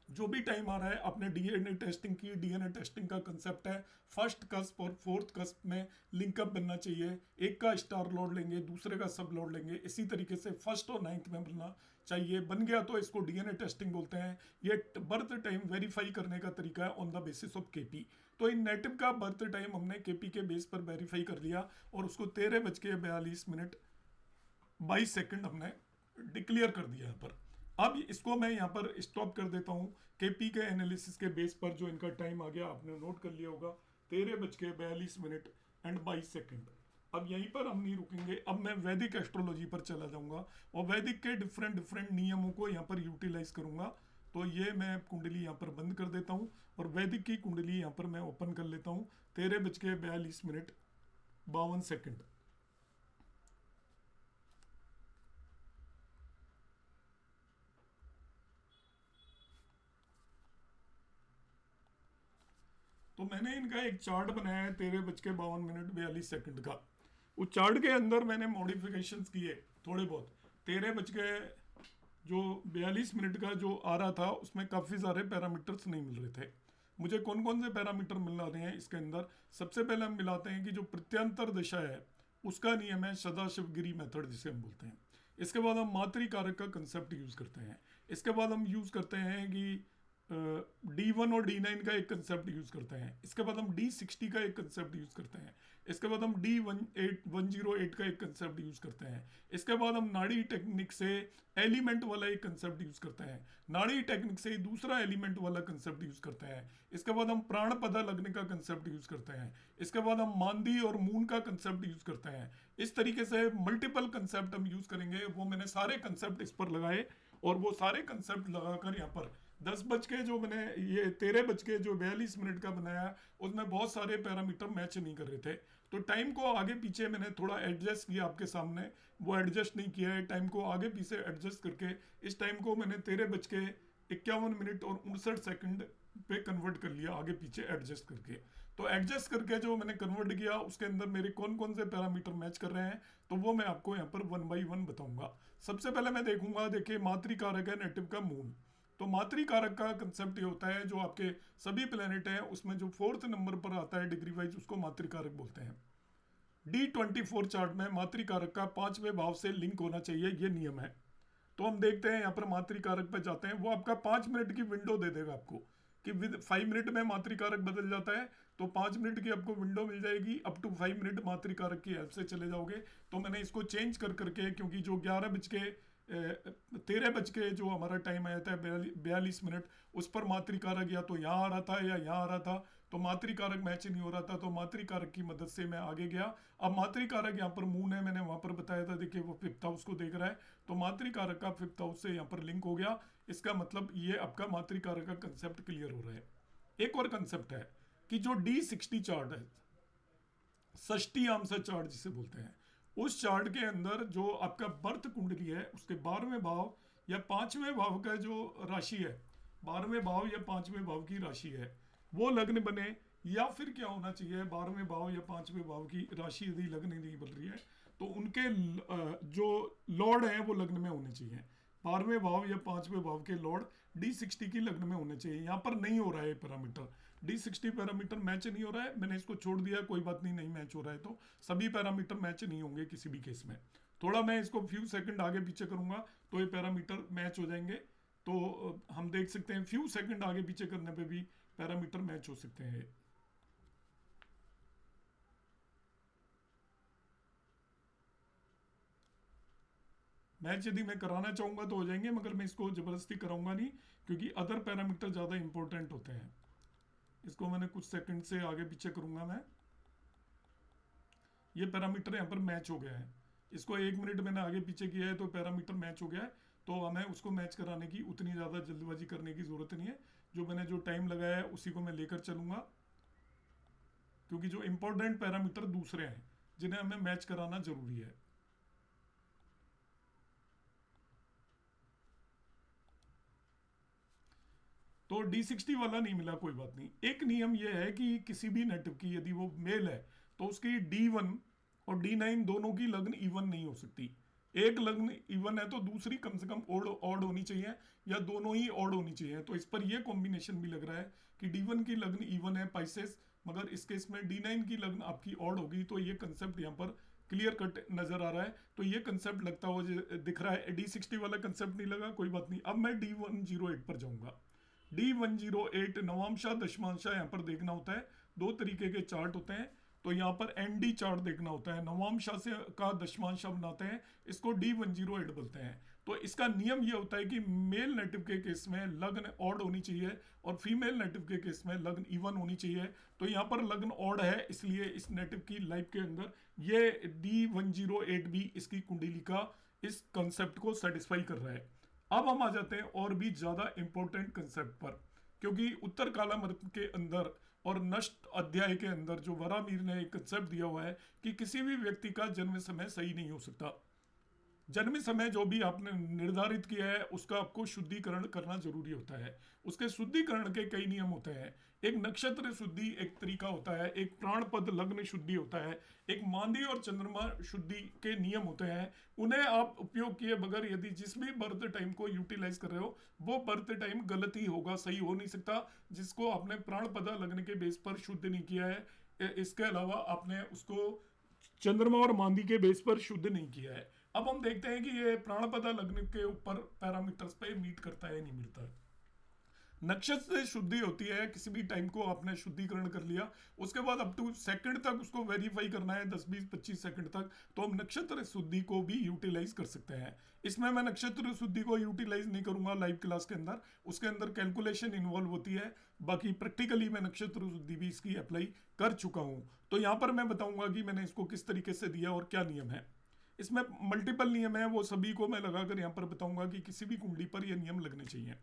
जो भी टाइम आ रहा है अपने डीएनए टेस्टिंग की, डीएनए टेस्टिंग का कंसेप्ट है फर्स्ट कस्प और फोर्थ कस्प में लिंकअप बनना चाहिए। एक का स्टार लॉर्ड लेंगे, दूसरे का सब लॉर्ड लेंगे, इसी तरीके से फर्स्ट और नाइन्थ में बनना चाहिए। बन गया तो इसको डीएनए टेस्टिंग बोलते हैं। ये बर्थ टाइम वेरीफाई करने का तरीका है on the basis of KP. तो इन नेटिव का बर्थ टाइम हमने केपी के बेस पर वेरीफाई कर लिया, और उसको 13:42 हमने डिक्लेयर कर दिया यहाँ पर। अब इसको मैं यहाँ पर स्टॉप कर देता हूँ। केपी के एनालिसिस के बेस पर जो इनका टाइम आ गया आपने नोट कर लिया होगा, 13:42 अब यहीं पर हम नहीं रुकेंगे, अब मैं वैदिक एस्ट्रोलॉजी पर चला जाऊंगा और वैदिक के डिफरेंट डिफरेंट नियमों को यहाँ पर यूटिलाइज करूंगा। तो ये मैं कुंडली यहाँ पर बंद कर देता हूँ और वैदिक की कुंडली यहाँ पर मैं ओपन कर लेता हूँ। 13:42 तो मैंने इनका एक चार्ट बनाया है 13:52 का। उस चार्ट के अंदर मैंने मॉडिफिकेशंस किए थोड़े बहुत। 13:42 का जो आ रहा था उसमें काफ़ी सारे पैरामीटर्स नहीं मिल रहे थे। मुझे कौन कौन से पैरामीटर मिल रहे हैं इसके अंदर? सबसे पहले हम मिलाते हैं कि जो प्रत्यंतर दिशा है उसका नियम है सदाशिवगिरी मेथड जिसे हम बोलते हैं। इसके बाद हम मातृकारक का कंसेप्ट यूज़ करते हैं। इसके बाद हम यूज़ करते हैं कि D1 और D9 का एक कंसेप्ट यूज़ करते हैं। इसके बाद हम D60 का एक कंसेप्ट यूज़ करते हैं। इसके बाद हम D108 का एक कंसेप्ट यूज़ करते हैं। इसके बाद हम नाड़ी टेक्निक से एलिमेंट वाला एक कंसेप्ट यूज़ करते हैं। नाड़ी टेक्निक से दूसरा एलिमेंट वाला कंसेप्ट यूज़ करते हैं। इसके बाद हम प्राण पदा लगने का कंसेप्ट यूज़ करते हैं। इसके बाद हम मांदी और मून का कंसेप्ट यूज़ करते हैं। इस तरीके से मल्टीपल कंसेप्ट हम यूज़ करेंगे। वो मैंने सारे कंसेप्ट इस पर लगाए और वो सारे कंसेप्ट लगाकर यहाँ पर 10 बज के जो मैंने ये 13:42 का बनाया उसमें बहुत सारे पैरामीटर मैच नहीं कर रहे थे। तो टाइम को आगे पीछे मैंने थोड़ा एडजस्ट किया आपके सामने। वो एडजस्ट नहीं किया है, टाइम को आगे पीछे एडजस्ट करके इस टाइम को मैंने 13:51 और 59 पे कन्वर्ट कर लिया, आगे पीछे एडजस्ट करके। तो एडजस्ट करके जो मैंने कन्वर्ट किया उसके अंदर मेरे कौन कौन से पैरामीटर मैच कर रहे हैं तो वो मैं आपको यहाँ पर 1 बाई 1 बताऊंगा। सबसे पहले मैं देखूंगा, देखिए मातृकारक है नेटिव का मून। तो मातृकारक का कंसेप्ट ये होता है जो आपके सभी प्लेनेट हैं उसमें जो 4th नंबर पर आता है डिग्री वाइज उसको मातृकारक बोलते हैं। D24 चार्ट में मातृकारक का 5वें भाव से लिंक होना चाहिए, ये नियम है। तो हम देखते हैं यहाँ पर मातृकारक पर जाते हैं। वो आपका 5 मिनट की विंडो दे देगा आपको कि विद 5 मिनट में मातृकारक बदल जाता है। तो 5 मिनट की आपको विंडो मिल जाएगी, अप टू 5 मिनट मातृकारक की हेल्प से चले जाओगे। तो मैंने इसको चेंज कर करके, क्योंकि जो 13 बज के जो हमारा टाइम आया था 42 मिनट, उस पर मातृकारक या तो यहाँ आ रहा था या यहाँ आ रहा था, तो मातृकारक मैच नहीं हो रहा था। तो मातृकारक की मदद से मैं आगे गया। अब मातृकारक यहाँ पर मून है, मैंने वहाँ पर बताया था, देखिए वो 5th हाउस को देख रहा है। तो मातृकारक का 5th हाउस से यहाँ पर लिंक हो गया। इसका मतलब ये आपका मातृकारक का कंसेप्ट क्लियर हो रहा है। एक और कंसेप्ट है कि जो D60 चार्ट है, षष्ठी आमसा चार्ट जिसे बोलते हैं, उस चार्ट के अंदर जो आपका बर्थ कुंडली है उसके 12वें भाव या 5वें भाव का जो राशि है, 12वें भाव या 5वें भाव की राशि है, वो लग्न बने। या फिर क्या होना चाहिए, 12वें भाव या 5वें भाव की राशि यदि लग्न नहीं बन रही है तो उनके जो लॉर्ड हैं वो लग्न में होने चाहिए। 12वें भाव या 5वें भाव के लॉर्ड D60 की लग्न में होने चाहिए। यहाँ पर नहीं हो रहा है पैरामीटर, D60 पैरामीटर मैच नहीं हो रहा है। मैंने इसको छोड़ दिया, कोई बात नहीं, नहीं मैच हो रहा है तो सभी पैरामीटर मैच नहीं होंगे किसी भी केस में। थोड़ा मैं इसको फ्यू सेकंड आगे पीछे करूंगा तो ये पैरामीटर मैच हो जाएंगे। तो हम देख सकते हैं फ्यू सेकंड आगे पीछे करने पे भी पैरामीटर मैच हो सकते हैं। मैच यदि मैं कराना चाहूंगा तो हो जाएंगे, मगर मैं इसको ज़बरदस्ती कराऊंगा नहीं क्योंकि अदर पैरामीटर ज़्यादा इंपॉर्टेंट होते हैं। इसको मैंने कुछ सेकंड से आगे पीछे करूंगा मैं। ये पैरामीटर यहाँ पर मैच हो गया है। इसको 1 मिनट मैंने आगे पीछे किया है तो पैरामीटर मैच हो गया है। तो हमें उसको मैच कराने की उतनी ज़्यादा जल्दबाजी करने की ज़रूरत नहीं है। जो मैंने जो टाइम लगाया है उसी को मैं लेकर चलूँगा, क्योंकि जो इंपॉर्टेंट पैरामीटर दूसरे हैं जिन्हें हमें मैच कराना ज़रूरी है। तो D60 वाला नहीं मिला, कोई बात नहीं। एक नियम यह है कि किसी भी नेटिव की यदि वो मेल है तो उसकी D1 और D9 दोनों की लग्न इवन नहीं हो सकती। एक लग्न इवन है तो दूसरी कम से कम ऑड होनी चाहिए या दोनों ही ऑड होनी चाहिए। तो इस पर यह कॉम्बिनेशन भी लग रहा है कि D1 की लग्न इवन है पाइसेस, मगर इस केस में D9 की लग्न आपकी ऑड होगी। तो ये कंसेप्ट यहाँ पर क्लियर कट नजर आ रहा है। तो ये कंसेप्ट लगता हुआ दिख रहा है। D60 वाला कंसेप्ट नहीं लगा, कोई बात नहीं। अब मैं D108 पर जाऊंगा। D108 नवांशा दशमांशा यहाँ पर देखना होता है। दो तरीके के चार्ट होते हैं। तो यहाँ पर ND चार्ट देखना होता है, नवांशा से का दशमांशा बनाते हैं, इसको D108 बोलते हैं। तो इसका नियम ये होता है कि मेल नेटिव के केस में लग्न ऑड होनी चाहिए और फीमेल नेटिव के केस में लग्न इवन होनी चाहिए। तो यहाँ पर लग्न ऑड है, इसलिए इस नेटिव की लाइफ के अंदर ये D108 भी इसकी कुंडली का इस कंसेप्ट को सेटिस्फाई कर रहा है। अब हम आ जाते हैं और भी ज़्यादा इंपॉर्टेंट कंसेप्ट पर, क्योंकि उत्तर कालामर्त के अंदर और नष्ट अध्याय के अंदर जो वरामीर ने एक कंसेप्ट दिया हुआ है कि किसी भी व्यक्ति का जन्म समय सही नहीं हो सकता। जन्म समय जो भी आपने निर्धारित किया है उसका आपको शुद्धिकरण करना जरूरी होता है। उसके शुद्धिकरण के कई नियम होते हैं। एक नक्षत्र शुद्धि एक तरीका होता है, एक प्राणपद लग्न शुद्धि होता है, एक मांदी और चंद्रमा शुद्धि के नियम होते हैं। उन्हें आप उपयोग किए बगैर यदि जिस भी बर्थ टाइम को यूटिलाइज कर रहे हो वो बर्थ टाइम गलत ही होगा, सही हो नहीं सकता, जिसको आपने प्राणपदा लगने के बेस पर शुद्ध नहीं किया है। इसके अलावा आपने उसको चंद्रमा और मांदी के बेस पर शुद्ध नहीं किया है। अब हम देखते हैं कि ये प्राणपदा लग्न के ऊपर पैरामीटर्स पे मीट करता है नहीं मिलता है। नक्षत्र से शुद्धि होती है, किसी भी टाइम को आपने शुद्धिकरण कर लिया, उसके बाद अप टू सेकंड तक उसको वेरीफाई करना है, 10 20 25 सेकंड तक, तो हम नक्षत्र शुद्धि को भी यूटिलाइज कर सकते हैं। इसमें मैं नक्षत्र शुद्धि को यूटिलाइज नहीं करूंगा लाइव क्लास के अंदर, उसके अंदर कैलकुलेशन इन्वॉल्व होती है। बाकी प्रैक्टिकली मैं नक्षत्र शुद्धि भी इसकी अप्लाई कर चुका हूं, तो यहां पर मैं बताऊंगा कि मैंने इसको किस तरीके से दिया और क्या नियम है। इसमें मल्टीपल नियम है, वो सभी को मैं लगाकर यहाँ पर बताऊंगा कि किसी भी कुंडली पर ये नियम लगने चाहिए।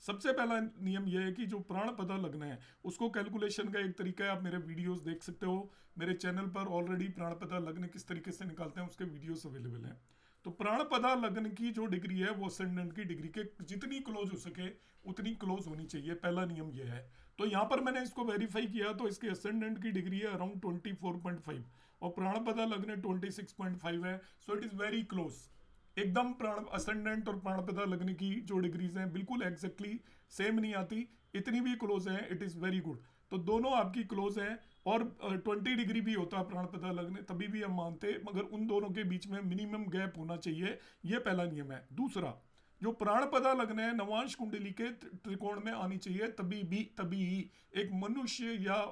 सबसे पहला नियम यह है कि जो प्राणपदा लग्न है उसको कैलकुलेशन का एक तरीका है, आप मेरे वीडियोस देख सकते हो, मेरे चैनल पर ऑलरेडी प्राणपदा लग्न किस तरीके से निकालते हैं उसके वीडियोस अवेलेबल हैं। तो प्राणपदा लग्न की जो डिग्री है वो असेंडेंट की डिग्री के जितनी क्लोज हो सके उतनी क्लोज होनी चाहिए, पहला नियम यह है। तो यहाँ पर मैंने इसको वेरीफाई किया तो इसकी असेंडेंट की डिग्री है अराउंड 24.5 और प्राणपदा लग्न 26.5 है, so it is very close. एकदम प्राण असेंडेंट और प्राणपदा लगने की जो डिग्रीज हैं बिल्कुल एग्जैक्टली सेम नहीं आती, इतनी भी क्लोज है, इट इज वेरी गुड। तो दोनों आपकी क्लोज हैं, और 20 डिग्री भी होता प्राणपदा लगने तभी भी हम मानते, मगर उन दोनों के बीच में मिनिमम गैप होना चाहिए, ये पहला नियम है। दूसरा, जो प्राणपदा लग्न है नवांश कुंडली के त्रिकोण में आनी चाहिए, तभी ही एक मनुष्य या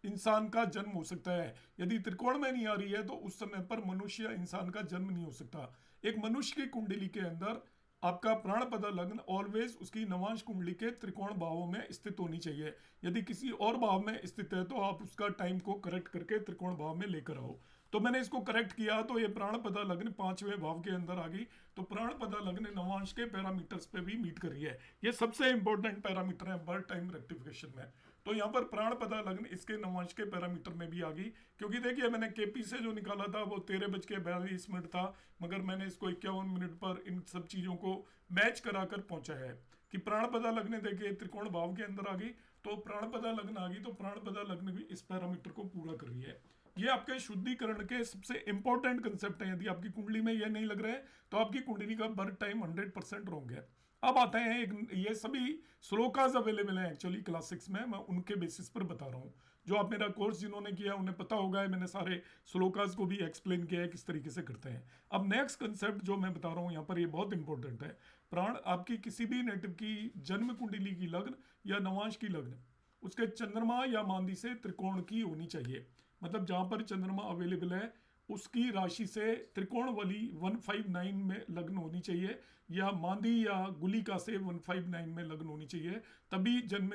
इंसान का जन्म हो सकता है। यदि त्रिकोण में नहीं आ रही है तो उस समय पर मनुष्य या इंसान का जन्म नहीं हो सकता। एक मनुष्य की कुंडली के अंदर आपका प्राणपदा लग्न ऑलवेज उसकी नवांश कुंडली के त्रिकोण भावों में स्थित होनी चाहिए। यदि किसी और भाव में स्थित है तो आप उसका टाइम को करेक्ट करके त्रिकोण भाव में लेकर आओ। तो मैंने इसको करेक्ट किया तो ये प्राणपदा लग्न 5वें भाव के अंदर आ गई, तो प्राणपदा लग्न नवांश के पैरामीटर्स पे भी मीट कर रही है। ये सबसे इंपॉर्टेंट पैरामीटर है बर्थ टाइम रेक्टिफिकेशन में। तो यहाँ पर प्राणपदा लग्न इसके नवांश के पैरामीटर में भी आ गई, क्योंकि देखिए मैंने केपी से जो निकाला था वो 13:42 था, मगर मैंने इसको 51 मिनट पर इन सब चीज़ों को मैच कराकर पहुंचा है कि प्राणपदा लग्न देखिए त्रिकोण भाव के अंदर आ गई, तो प्राणपदा लग्न आ गई, तो प्राणपदा लग्न भी इस पैरामीटर को पूरा कर रही है। ये आपके शुद्धिकरण के सबसे इंपॉर्टेंट कंसेप्ट है। यदि आपकी कुंडली में ये नहीं लग रहा है तो आपकी कुंडली का बर्थ टाइम 100% रॉन्ग है। अब आते हैं एक, ये सभी श्लोकाज अवेलेबल हैं एक्चुअली क्लास 6 में, मैं उनके बेसिस पर बता रहा हूँ। जो आप मेरा कोर्स जिन्होंने किया उन्हें पता होगा है, मैंने सारे श्लोकाज को भी एक्सप्लेन किया है किस तरीके से करते हैं। अब नेक्स्ट कंसेप्ट जो मैं बता रहा हूँ यहाँ पर, ये बहुत इंपॉर्टेंट है। प्राण आपकी किसी भी नेटिव की जन्म कुंडली की लग्न या नवांश की लग्न उसके चंद्रमा या मांदी से त्रिकोण की होनी चाहिए। मतलब जहां पर चंद्रमा अवेलेबल है उसकी राशि से त्रिकोण वाली 159 में लग्न होनी चाहिए, या मांदी या गुलिका से 159 में लग्न होनी चाहिए, तभी जन्म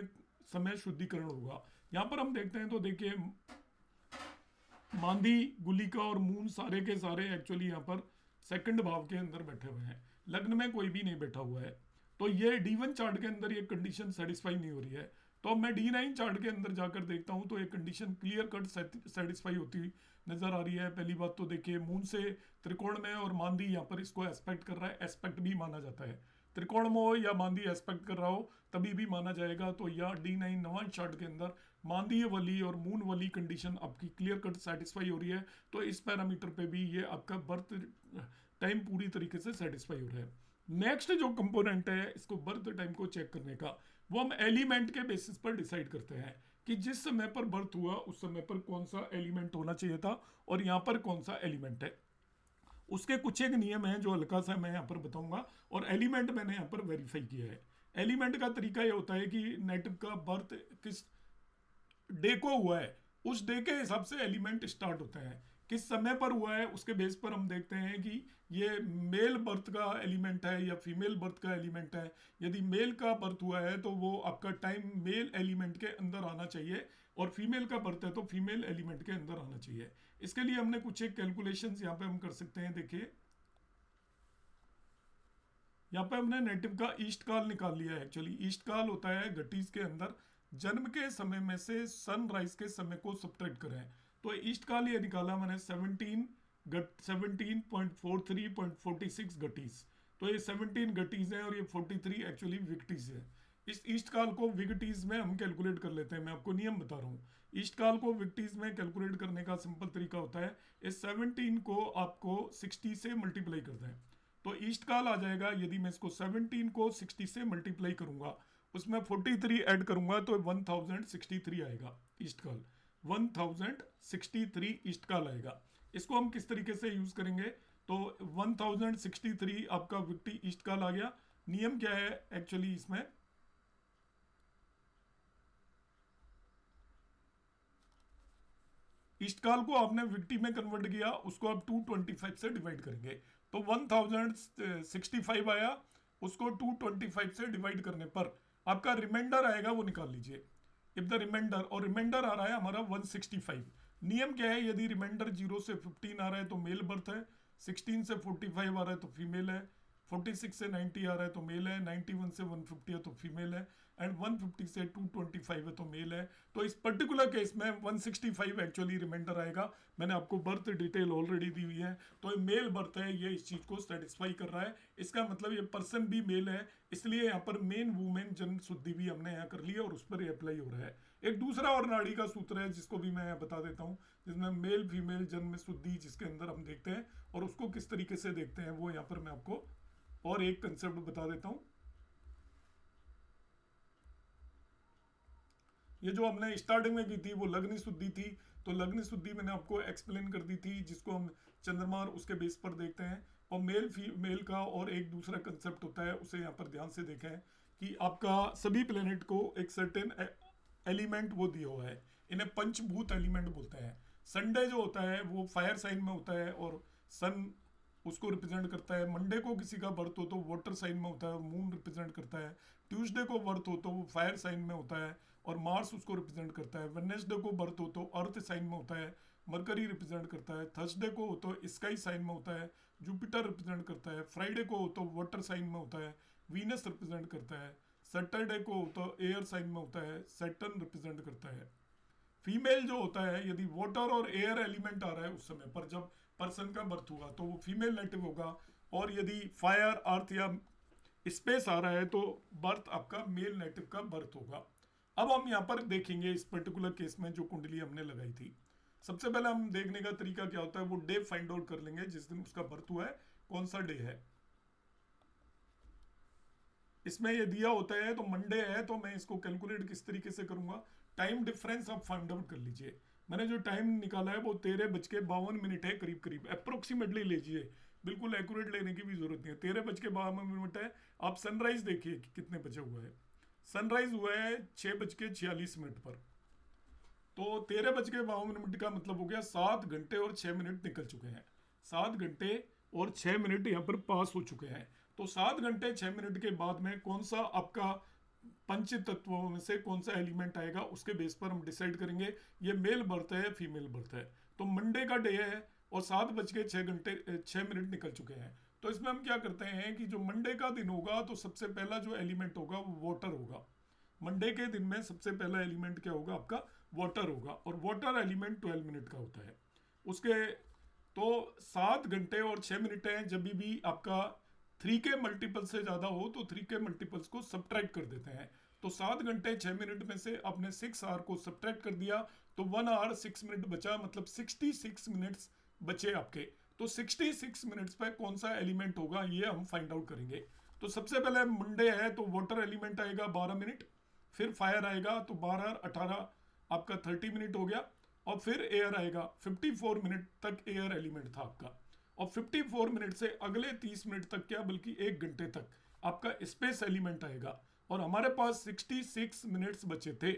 समय शुद्धिकरण होगा। यहाँ पर हम देखते हैं तो देखिए मांदी गुलिका और मून सारे के सारे एक्चुअली यहाँ पर सेकंड भाव के अंदर बैठे हुए हैं, लग्न में कोई भी नहीं बैठा हुआ है। तो ये D1 चार्ट के अंदर ये कंडीशन सेटिस्फाई नहीं हो रही है। तो अब मैं D9 चार्ट के अंदर जाकर देखता हूँ तो ये कंडीशन क्लियर कट सेटिस्फाई होती हुई नजर आ रही है। पहली बात तो देखिए मून से त्रिकोण में और मांदी यहाँ पर इसको एस्पेक्ट कर रहा है, एस्पेक्ट भी माना जाता है। त्रिकोण में हो या मांदी एस्पेक्ट कर रहा हो तभी भी माना जाएगा। तो यह D9 नवांश चार्ट के अंदर मांदीय वाली और मून वाली कंडीशन आपकी क्लियर कट सेटिस्फाई हो रही है, तो इस पैरामीटर पे भी ये आपका बर्थ टाइम पूरी तरीके से सेटिस्फाई हो रहा है। नेक्स्ट जो कंपोनेंट है इसको बर्थ टाइम को चेक करने का, वो हम एलिमेंट के बेसिस पर डिसाइड करते हैं कि जिस समय पर बर्थ हुआ उस समय पर कौन सा एलिमेंट होना चाहिए था और यहाँ पर कौन सा एलिमेंट है। उसके कुछ एक नियम हैं जो हल्का सा मैं यहाँ पर बताऊंगा, और एलिमेंट मैंने यहाँ पर वेरीफाई किया है। एलिमेंट का तरीका ये होता है कि नेटिव का बर्थ किस डे को हुआ है उस डे के हिसाब से एलिमेंट स्टार्ट होते हैं। किस समय पर हुआ है उसके बेस पर हम देखते हैं कि ये मेल बर्थ का एलिमेंट है या फीमेल बर्थ का एलिमेंट है। यदि मेल का बर्थ हुआ है तो वो आपका टाइम मेल एलिमेंट के अंदर आना चाहिए, और फीमेल का बर्थ है तो फीमेल एलिमेंट के अंदर आना चाहिए। इसके लिए हमने कुछ एक कैलकुलेशंस यहाँ पे हम कर सकते हैं। देखिए यहाँ पे हमने नेटिव का ईस्ट काल निकाल लिया है। एक्चुअली ईस्ट काल होता है घटीज के अंदर जन्म के समय में से सनराइज के समय को सब्ट्रैक्ट करें, तो ईस्ट काल ये निकाला मैंने 17 गट 17.43.46 गटीज। तो ये 17 गटीज हैं और ये 43 एक्चुअली विगटीज है। इस ईस्ट काल को विगटीज में हम कैलकुलेट कर लेते हैं। मैं आपको नियम बता रहा हूँ। ईस्ट काल को विगटीज में कैलकुलेट करने का सिंपल तरीका होता है, इस 17 को आपको 60 से मल्टीप्लाई करते हैं तो ईस्ट काल आ जाएगा। यदि मैं इसको 17 को 60 से मल्टीप्लाई करूंगा, उसमें 43 ऐड करूंगा तो 1063 आएगा ईस्ट काल। 1063 ईस्ट काल आएगा। इसको हम किस तरीके से यूज करेंगे, तो 1063 आपका विक्टी ईस्ट काल आ गया। नियम क्या है एक्चुअली इसमें, ईस्ट काल को आपने विक्टी में कन्वर्ट किया, उसको आप 225 से डिवाइड करेंगे तो 1065 आया। उसको 225 से डिवाइड करने पर आपका रिमाइंडर आएगा, वो निकाल लीजिए। इफ द रिमाइंडर, और रिमाइंडर आ रहा है हमारा 165। नियम क्या है, यदि रिमाइंडर 0 से 15 आ रहा है तो मेल बर्थ है, 16 से 45 आ रहा है तो फीमेल है, 46 से 90 आ रहा है तो मेल है, 91 से 150 है तो फीमेल है, एंड 150 से 225 है तो मेल है। तो इस पर्टिकुलर केस में 165 एक्चुअली रिमाइंडर आएगा। मैंने आपको बर्थ डिटेल ऑलरेडी दी हुई है, तो ये मेल बर्थ है, ये इस चीज़ को सेटिस्फाई कर रहा है। इसका मतलब ये पर्सन भी मेल है, इसलिए यहाँ पर मेन वुमेन जन्म शुद्धि भी हमने यहाँ कर ली है और उस पर अप्लाई हो रहा है। एक दूसरा और नाड़ी का सूत्र है जिसको भी मैं बता देता हूँ, जिसमें मेल फीमेल जन्म शुद्धि जिसके अंदर हम देखते हैं और उसको किस तरीके से देखते हैं वो यहाँ पर मैं आपको और एक कंसेप्ट बता देता हूँ। ये जो हमने स्टार्टिंग में की थी वो लग्न शुद्धि थी, तो लग्न शुद्धि मैंने आपको एक्सप्लेन कर दी थी, जिसको हम चंद्रमा और उसके बेस पर देखते हैं। और मेल फीमेल का और एक दूसरा कंसेप्ट होता है, उसे यहाँ पर ध्यान से देखें कि आपका सभी प्लेनेट को एक सर्टेन एलिमेंट वो दिया हुआ है, इन्हें पंचभूत एलिमेंट बोलते हैं। संडे जो होता है वो फायर साइन में होता है और सन उसको रिप्रेजेंट करता है। मंडे को किसी का बर्थ हो तो वाटर साइन में होता है, मून रिप्रेजेंट करता है। ट्यूसडे को बर्थ हो तो वो फायर साइन में होता है और मार्स उसको रिप्रेजेंट करता है। वेडनेसडे को बर्थ हो तो अर्थ साइन में होता है, मरकरी रिप्रेजेंट करता है। थर्सडे को हो तो स्काई साइन में होता है, जुपिटर रिप्रेजेंट करता है। फ्राइडे को हो तो वाटर साइन में होता है, वीनस रिप्रेजेंट करता है। सैटरडे को हो तो एयर साइन में होता है, सैटर्न रिप्रेजेंट करता है। फीमेल जो होता है, यदि वाटर और एयर एलिमेंट आ रहा है उस समय पर जब पर्सन का बर्थ होगा तो वो फीमेल नेटिव होगा, और यदि फायर अर्थ या स्पेस आ रहा है तो बर्थ आपका मेल नेटिव का बर्थ होगा। अब हम यहाँ पर देखेंगे इस पर्टिकुलर केस में जो कुंडली हमने लगाई थी। सबसे पहले हम देखने का तरीका क्या होता है, वो डे फाइंड आउट कर लेंगे जिस दिन उसका बर्थ हुआ है, कौन सा डे है। इसमें ये दिया होता है तो मंडे है, तो मैं इसको कैलकुलेट किस तरीके से करूंगा, टाइम डिफरेंस आप फाइंड आउट कर लीजिए। मैंने जो टाइम निकाला है वो 13:52 है, करीब करीब अप्रोक्सीमेटली लीजिए, बिल्कुल एक्यूरेट लेने की भी जरूरत नहीं है। 13:52 है। आप सनराइज देखिए कि कितने बजे हुआ है। सनराइज हुआ है 6:46 पर, तो 13:52 का मतलब हो गया 7 घंटे और 6 मिनट निकल चुके हैं। 7 घंटे और 6 मिनट यहाँ पर पास हो चुके हैं। तो 7 घंटे 6 मिनट के बाद में कौन सा आपका पंच तत्वों में से कौन सा एलिमेंट आएगा उसके बेस पर हम डिसाइड करेंगे ये मेल बर्थ है फीमेल बर्थ है। तो मंडे का डे है और 7:06 निकल चुके हैं। तो इसमें हम क्या करते हैं कि जो मंडे का दिन होगा तो सबसे पहला जो एलिमेंट होगा वो वाटर होगा। मंडे के दिन में सबसे पहला एलिमेंट क्या होगा, आपका वाटर होगा, और वाटर एलिमेंट 12 मिनट का होता है। उसके तो 7 घंटे और 6 मिनट है। जब भी आपका 3 के मल्टीपल से ज़्यादा हो तो 3 के मल्टीपल्स को सब्ट्रैक्ट कर देते हैं। तो 7 घंटे 6 मिनट में से आपने 6 आवर को सब्ट्रैक्ट कर दिया तो 1 आवर 6 मिनट बचा, मतलब 66 मिनट्स बचे आपके। तो 66 मिनट्स पे कौन सा एलिमेंट होगा ये हम फाइंड आउट करेंगे। तो सबसे पहले मंडे है तो वाटर एलिमेंट आएगा 12 मिनट, फिर फायर आएगा तो 12 18 आपका 30 मिनट हो गया, और फिर एयर आएगा 54 मिनट तक एयर एलिमेंट था आपका, और 54 मिनट से अगले 30 मिनट तक क्या बल्कि 1 घंटे तक आपका स्पेस एलिमेंट आएगा, और हमारे पास 66 मिनट्स बचे थे।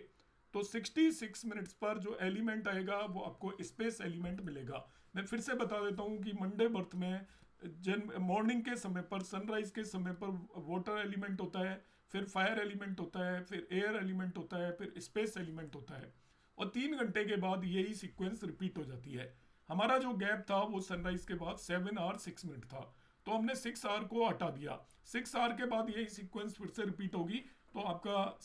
तो 66 मिनट्स पर जो एलिमेंट आएगा वो आपको स्पेस एलिमेंट मिलेगा। मैं फिर से बता देता हूँ कि मंडे बर्थ में जन्म मॉर्निंग के समय पर, सनराइज के समय पर वाटर एलिमेंट होता है, फिर फायर एलिमेंट होता है, फिर एयर एलिमेंट होता है, फिर स्पेस एलिमेंट होता है, और 3 घंटे के बाद यही सीक्वेंस रिपीट हो जाती है। हमारा जो गैप था वो सनराइज के बाद 7 आवर 6 मिनट था, तो हमने 6 आवर को हटा दिया। 6 आवर के बाद यही सीक्वेंस फिर से रिपीट होगी, तो आपका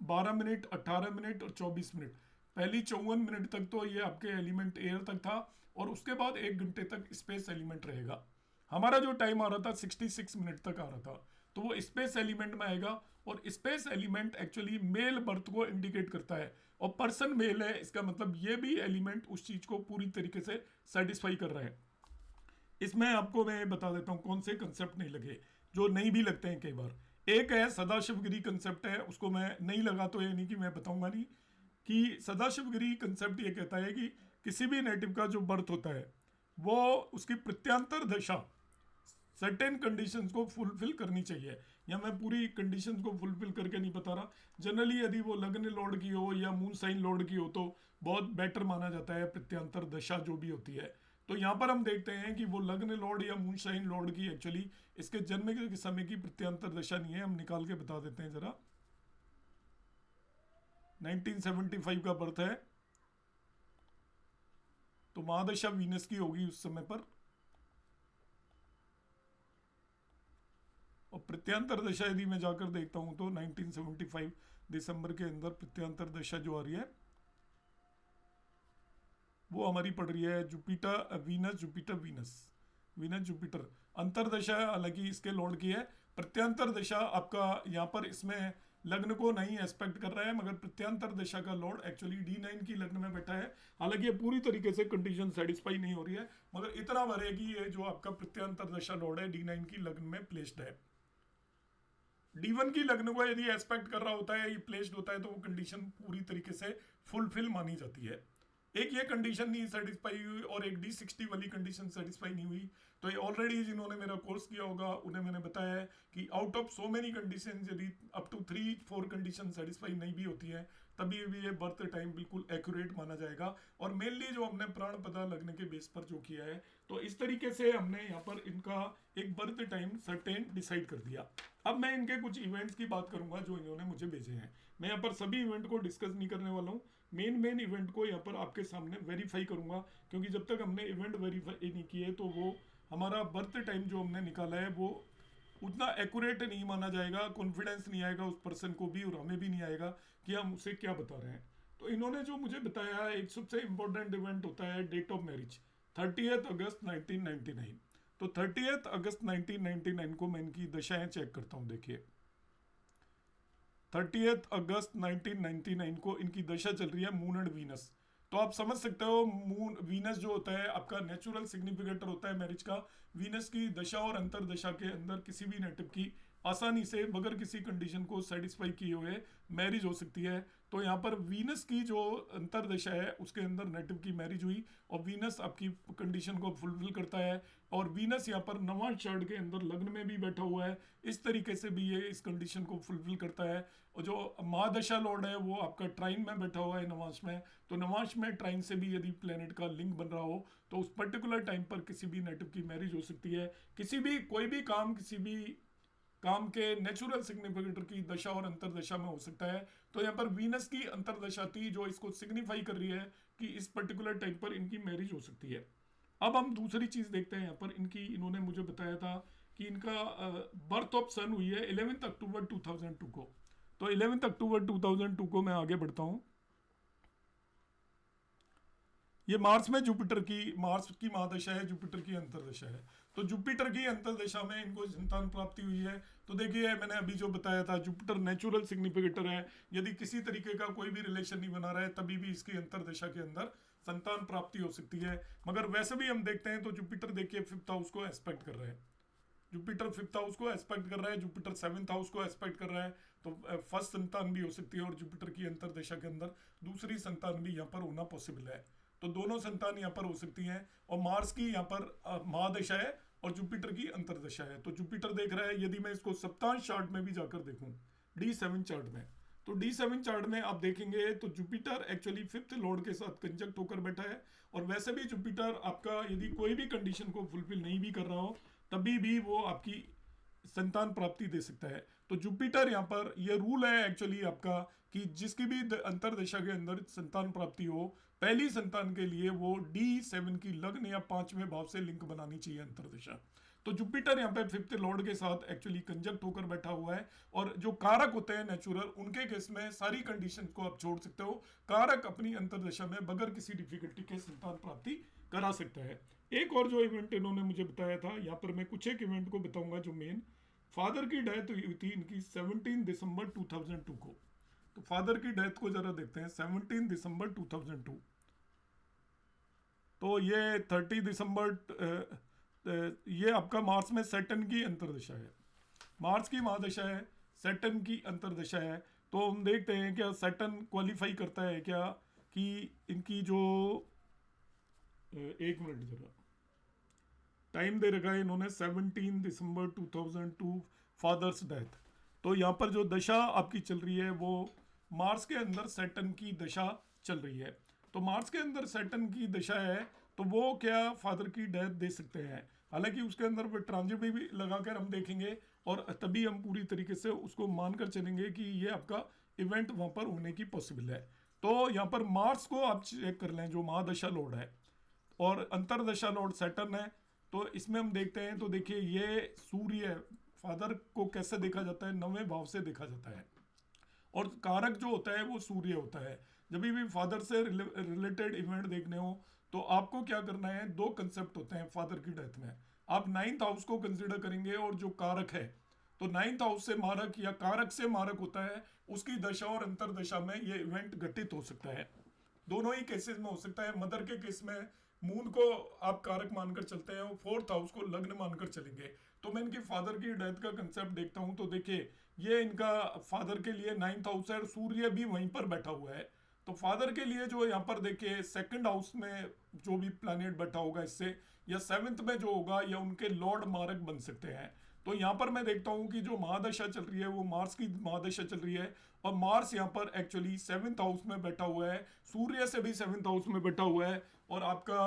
12 मिनट 18 मिनट और 24 मिनट पहली 54 मिनट तक तो ये आपके एलिमेंट एयर तक था, और उसके बाद 1 घंटे तक स्पेस एलिमेंट रहेगा। हमारा जो टाइम आ रहा था 66 मिनट तक आ रहा था, तो वो स्पेस एलिमेंट में आएगा। और space element actually male birth को इंडिकेट करता है, और पर्सन मेल है, इसका मतलब ये भी एलिमेंट उस चीज को पूरी तरीके से सेटिस्फाई कर रहा है। इसमें आपको मैं बता देता हूँ कौन से कंसेप्ट नहीं लगे, जो नहीं भी लगते हैं कई बार। एक है सदाशिवगिरी कंसेप्ट है, उसको मैं नहीं लगा तो ये नहीं कि मैं बताऊंगा नहीं, कि सदाशिवगिरी कंसेप्ट ये कहता है कि किसी भी नेटिव का जो बर्थ होता है वो उसकी प्रत्यांतर दशा सर्टेन कंडीशंस को फुलफिल करनी चाहिए। या मैं पूरी कंडीशंस को फुलफिल करके नहीं बता रहा, जनरली यदि वो लग्न लॉर्ड की हो या मून साइन लॉर्ड की हो तो बहुत बेटर माना जाता है प्रत्यांतर दशा जो भी होती है। तो यहाँ पर हम देखते हैं कि वो लग्न लॉर्ड या मून साइन लॉर्ड की एक्चुअली इसके जन्म के समय की प्रत्यांतर दशा नहीं है। हम निकाल के बता देते हैं जरा। 1975 का बर्थ है, तो महादशा वीनस की होगी उस समय पर, और प्रत्यांतर दशा यदि मैं जाकर देखता हूं तो 1975 दिसंबर के अंदर प्रत्यांतर दशा जो आ रही है वो हमारी पड़ रही है Jupiter Venus, Jupiter Venus, Venus Jupiter. अंतरदशा हालांकि इसके लॉर्ड की है, प्रत्यांतर दशा आपका यहाँ पर इसमें लग्न को नहीं एस्पेक्ट कर रहा है, मगर प्रत्यांतर दशा का लॉर्ड एक्चुअली D9 की लग्न में बैठा है। हालांकि ये पूरी तरीके से कंडीशन सेटिस्फाई नहीं हो रही है, मगर इतना भरे कि ये जो आपका प्रत्यांतर दशा लॉर्ड है D9 की लग्न में प्लेस्ड है। D1 की लग्न को यदि एस्पेक्ट कर रहा होता है, ये प्लेस्ड होता है, तो वो कंडीशन पूरी तरीके से फुलफिल मानी जाती है। एक ये कंडीशन नहीं सेटिस्फाई हुई और एक D60 वाली कंडीशन सेटिस्फाई नहीं हुई, तो ये ऑलरेडी जिन्होंने मेरा कोर्स किया होगा उन्हें मैंने बताया है कि out of so many condition यदि अप टू 3-4 कंडीशन सेटिस्फाई नहीं भी होती है तभी भी ये बर्थ टाइम बिल्कुल एक्यूरेट माना जाएगा। और मेनली जो हमने प्राण पता लगने के बेस पर जो किया है, तो इस तरीके से हमने यहाँ पर इनका एक बर्थ टाइम सर्टेन डिसाइड कर दिया। अब मैं इनके कुछ इवेंट्स की बात करूंगा जो इन्होंने मुझे भेजे हैं। मैं यहाँ पर सभी इवेंट को डिस्कस नहीं करने वाला हूँ, मेन इवेंट को यहाँ पर आपके सामने वेरीफाई करूंगा, क्योंकि जब तक हमने इवेंट वेरीफाई नहीं किए तो वो हमारा बर्थ टाइम जो हमने निकाला है वो उतना एक्यूरेट नहीं माना जाएगा, कॉन्फिडेंस नहीं आएगा उस पर्सन को भी और हमें भी नहीं आएगा कि हम उसे क्या बता रहे हैं। तो इन्होंने जो मुझे बताया, एक सबसे इंपॉर्टेंट इवेंट होता है डेट ऑफ मैरिज, 30 अगस्त 1999। तो 30 अगस्त 1999 को मैं इनकी दशाएं चेक करता हूँ। देखिए 30 अगस्त 1999 को इनकी दशा चल रही है मून एंड वीनस। तो आप समझ सकते हो मून वीनस जो होता है आपका नेचुरल सिग्निफिकेटर होता है मैरिज का। वीनस की दशा और अंतर दशा के अंदर किसी भी नेटिव की आसानी से बगैर किसी कंडीशन को सेटिस्फाई किए हुए मैरिज हो सकती है। तो यहाँ पर वीनस की जो अंतरदशा है उसके अंदर नेटिव की मैरिज हुई और वीनस आपकी कंडीशन को फुलफिल करता है, और वीनस यहाँ पर नवां चार्ट के अंदर लग्न में भी बैठा हुआ है, इस तरीके से भी ये इस कंडीशन को फुलफिल करता है। और जो महादशा लॉर्ड है वो आपका ट्राइन में बैठा हुआ है नवांश में, तो नवांश में ट्राइन से भी यदि प्लेनेट का लिंक बन रहा हो तो उस पर्टिकुलर टाइम पर किसी भी नेटिव की मैरिज हो सकती है। किसी भी कोई भी काम किसी भी काम के नेचुरल सिग्निफिकेटर की दशा और अंतरदशा में हो सकता है। तो यहाँ पर वीनस की अंतरदशा थी जो इसको सिग्निफाई कर रही है कि इस पर्टिकुलर टाइम पर इनकी मैरिज हो सकती है। अब हम दूसरी चीज देखते हैं। यहाँ पर इनकी इन्होंने मुझे बताया था कि इनका बर्थ ऑफ सन हुई है 11 अक्टूबर 2002 को। तो 11 अक्टूबर 2002 को मैं आगे बढ़ता हूँ। ये मार्स में जुपिटर की महादशा है, जुपिटर की अंतरदशा है। तो जुपिटर की अंतरदशा में इनको संतान प्राप्ति हुई है। तो देखिए मैंने अभी जो बताया था जुपिटर नेचुरल सिग्निफिकेटर है, यदि किसी तरीके का कोई भी रिलेशन नहीं बना रहा है तभी भी इसकी अंतरदशा के अंदर संतान प्राप्ति हो सकती है। मगर वैसे भी हम देखते हैं तो जुपिटर देखिए 5th हाउस को एस्पेक्ट कर रहा है, जुपिटर 5th हाउस को एस्पेक्ट कर रहा है, जुपिटर 7th हाउस को एस्पेक्ट कर रहा है। तो फर्स्ट संतान भी हो सकती है और जुपिटर की अंतरदशा के अंदर दूसरी संतान भी यहाँ पर होना पॉसिबल है। तो दोनों संतान यहाँ पर हो सकती हैं। और मार्स की यहाँ पर महादशा है और जुपिटर की अंतरदशा है। तो जुपिटर देख रहा है, यदि मैं इसको सप्तांश चार्ट में भी जाकर देखूं D7 चार्ट में, तो D7 चार्ट में आप देखेंगे तो जुपिटर एक्चुअली 5th लॉर्ड के साथ कंजक्ट होकर बैठा है। और वैसे भी जुपिटर आपका यदि कोई भी कंडीशन को फुलफिल नहीं भी कर रहा हो तभी भी वो आपकी संतान प्राप्ति दे सकता है। तो जुपिटर यहाँ पर ये रूल है एक्चुअली आपका कि जिसकी भी अंतरदशा के अंदर संतान प्राप्ति हो, पहली संतान के लिए वो D7 की लग्न या 5वें भाव से लिंक बनानी चाहिए अंतरदशा। तो जुपिटर यहाँ पे फिफ्थ लॉर्ड के साथ एक्चुअली कंजक्ट होकर बैठा हुआ है, और जो कारक होते हैं नेचुरल, उनके केस में सारी कंडीशन को आप छोड़ सकते हो, कारक अपनी अंतरदशा में बगैर किसी डिफिकल्टी के संतान प्राप्ति करा सकता है। एक और जो इवेंट इन्होंने मुझे बताया था, यहाँ पर मैं कुछ एक इवेंट को बताऊंगा जो मेन, फादर की डेथ हुई थी इनकी 17 दिसंबर 2002 को। तो फादर की डेथ को जरा देखते हैं, 17 दिसंबर 2002। तो ये 30 दिसंबर ये आपका मार्च में सैटर्न की अंतर्दशा है, मार्च की महादशा है, सैटर्न की अंतर्दशा है। तो हम देखते हैं क्या सैटर्न क्वालिफाई करता है क्या कि इनकी जो एक मिनट जरा टाइम दे रखा है इन्होंने 17 दिसंबर 2002 फादर्स डेथ। तो यहाँ पर जो दशा आपकी चल रही है वो मार्च के अंदर सैटर्न की दशा चल रही है। तो मार्च के अंदर सैटर्न की दशा है, तो वो क्या फादर की डेथ दे सकते हैं। हालांकि उसके अंदर ट्रांजिट भी लगाकर हम देखेंगे, और तभी हम पूरी तरीके से उसको मानकर चलेंगे कि ये आपका इवेंट वहाँ पर होने की पॉसिबल है। तो यहाँ पर मार्च को आप चेक कर लें जो महादशा लॉर्ड है, और अंतरदशा लॉर्ड सैटर्न है। तो इसमें हम देखते हैं, तो देखिए ये सूर्य फादर को कैसे देखा जाता है, 9वें भाव से देखा जाता है, और कारक जो होता है वो सूर्य होता है। जब भी फादर से रिलेटेड इवेंट देखने हो तो आपको क्या करना है, दो कंसेप्ट होते हैं फादर की डेथ में। आप 9th हाउस को कंसिडर करेंगे, और जो कारक है, तो 9th हाउस से मारक या कारक से मारक होता है, उसकी दशा और अंतरदशा में ये इवेंट घटित हो सकता है। दोनों ही केसेस में हो सकता है। मदर के केस में मून को आप कारक मानकर चलते हैं और 4th हाउस को लग्न मानकर चलेंगे। तो मैं इनकी फादर की डेथ का कंसेप्ट देखता हूं, तो देखिए ये इनका फादर के लिए 9th हाउस है, और सूर्य भी वहीं पर बैठा हुआ है। तो फादर के लिए जो यहाँ पर देखिए 2nd हाउस में जो भी प्लैनेट बैठा होगा इससे, या 7th में जो होगा, या उनके लॉर्ड मारक बन सकते हैं। तो यहाँ पर मैं देखता हूँ कि जो महादशा चल रही है वो मार्स की महादशा चल रही है, और मार्स यहाँ पर एक्चुअली 7th हाउस में बैठा हुआ है, सूर्य से भी 7th हाउस में बैठा हुआ है, और आपका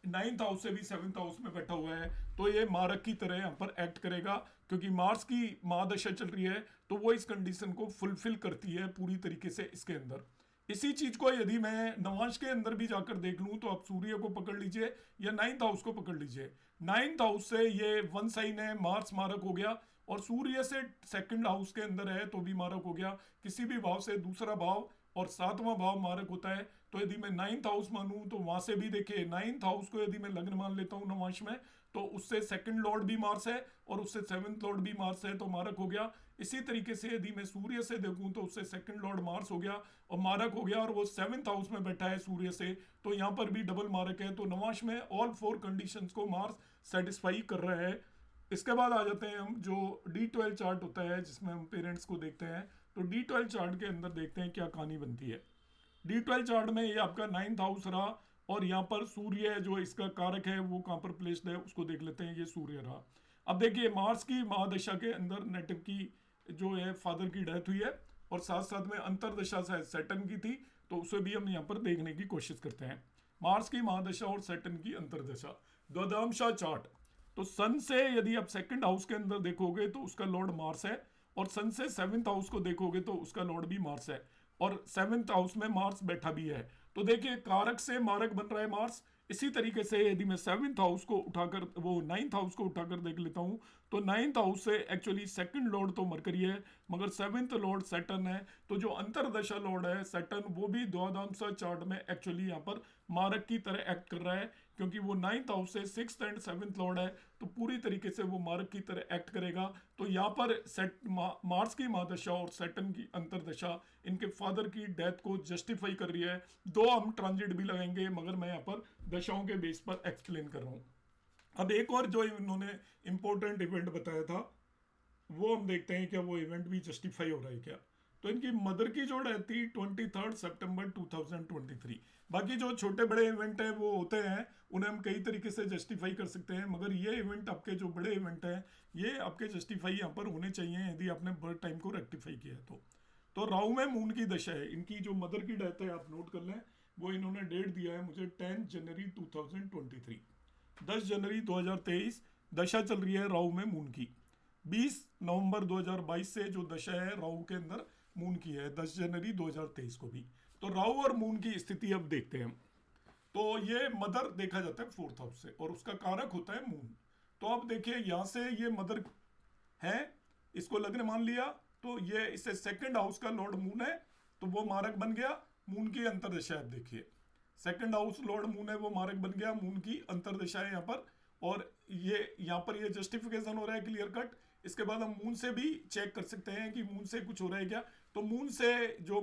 9th हाउस से भी 7th हाउस में बैठा हुआ है। तो ये मारक की तरह यहाँ पर एक्ट करेगा, क्योंकि मार्स की महादशा चल रही है, तो वो इस कंडीशन को फुलफिल करती है पूरी तरीके से इसके अंदर। इसी चीज को यदि मैं नवांश के अंदर भी जाकर देख लूं, तो आप सूर्य को पकड़ लीजिए या 9th हाउस को पकड़ लीजिए। 9th हाउस से ये वन साइन है, मार्स मारक हो गया, और सूर्य से 2nd हाउस के अंदर है तो भी मारक हो गया। किसी भी भाव से दूसरा भाव और 7वां भाव मारक होता है। तो यदि मैं 9th हाउस मानूं, तो वहां से भी देखिए 9th हाउस को यदि मैं लग्न मान लेता हूं नवांश में, तो उससे 2nd लॉर्ड भी मार्स है और उससे 7th लॉर्ड भी मार्स है, तो मारक हो गया। इसी तरीके से यदि मैं सूर्य से देखूं, तो उससे 2nd लॉर्ड मार्स हो गया और मारक हो गया, और वो 7th हाउस में बैठा है सूर्य से, तो यहाँ पर भी डबल मारक है। तो नवांश में ऑल 4 कंडीशंस को मार्स सेटिस्फाई कर रहा है। इसके बाद आ जाते हैं हम जो D12 चार्ट होता है, जिसमें हम पेरेंट्स को देखते हैं। तो D12 चार्ट के अंदर देखते हैं क्या कहानी बनती है। D12 चार्ट में ये आपका 9th हाउस रहा, और यहाँ पर सूर्य जो इसका कारक है वो कहाँ पर प्लेस्ड है उसको देख लेते हैं। ये सूर्य रहा। अब देखिए मार्स की महादशा के अंदर नेटिव की जो है फादर की डेथ हुई है, और साथ साथ में अंतरदशा शायद सैटर्न की थी, तो उसे भी हम यहाँ पर देखने की कोशिश करते हैं। मार्स की महादशा और सैटर्न की अंतरदशा, द्वादशांश चार्ट। तो सन से यदि आप 2nd हाउस के अंदर देखोगे तो उसका लॉर्ड मार्स है, और सन से 7th हाउस को देखोगे तो उसका लॉर्ड भी मार्स है, और 7th हाउस में मार्स बैठा भी है। तो देखिए कारक से मारक बन रहा है मार्स। इसी तरीके से यदि मैं 7th हाउस को उठाकर वो 9th हाउस को उठाकर देख लेता हूँ, तो 9th हाउस से एक्चुअली 2nd लॉर्ड तो मरकरी है, मगर 7th लॉर्ड सैटर्न है। तो जो अंतरदशा लॉर्ड है सैटर्न, वो भी द्वादशांश चार्ट में एक्चुअली यहाँ पर मारक की तरह एक्ट कर रहा है, क्योंकि वो 9th हाउस से 6th एंड 7th लॉर्ड है, तो पूरी तरीके से वो मारक की तरह एक्ट करेगा। तो यहाँ पर मार्स की महादशा और सैटर्न की अंतरदशा इनके फादर की डेथ को जस्टिफाई कर रही है। दो हम ट्रांजिट भी लगाएंगे, मगर मैं यहाँ पर दशाओं के बेस पर एक्सप्लेन कर रहा हूँ। अब एक और जो इन्होंने इंपॉर्टेंट इवेंट बताया था, वो हम देखते हैं क्या वो इवेंट भी जस्टिफाई हो रहा है क्या। तो इनकी मदर की जो डेथ थी 23 सितंबर 2023। बाकी जो छोटे बड़े इवेंट हैं वो होते हैं, उन्हें हम कई तरीके से जस्टिफाई कर सकते हैं, मगर ये इवेंट आपके जो बड़े इवेंट हैं ये आपके जस्टिफाई यहाँ पर होने चाहिए यदि आपने बर्थ टाइम को रेक्टिफाई किया है तो राहु में मून की दशा है। इनकी जो मदर की डेथ है आप नोट कर लें, वो इन्होंने डेट दिया है मुझे 10 जनवरी 2023, 10 जनवरी 2023 दशा चल रही है राहु में मून की। 20 नवंबर 2022 से जो दशा है राहु के अंदर मून की है, 10 जनवरी 2023 को भी। तो राहु और मून की स्थिति अब देखते हैं। तो ये मदर देखा जाता है 4th हाउस से, और उसका कारक होता है मून। तो अब देखिए यहाँ से ये मदर है, इसको लग्न मान लिया, तो ये इससे सेकंड हाउस का लॉर्ड मून है, तो वो मारक बन गया। मून की अंतरदशा है, देखिए सेकंड हाउस लॉर्ड मून है, वो मारक बन गया, मून की अंतरदशा है यहाँ पर। और ये यहाँ पर ये जस्टिफिकेशन हो रहा है क्लियर कट। इसके बाद हम मून से भी चेक कर सकते हैं कि मून से कुछ हो रहा है क्या। तो मून से जो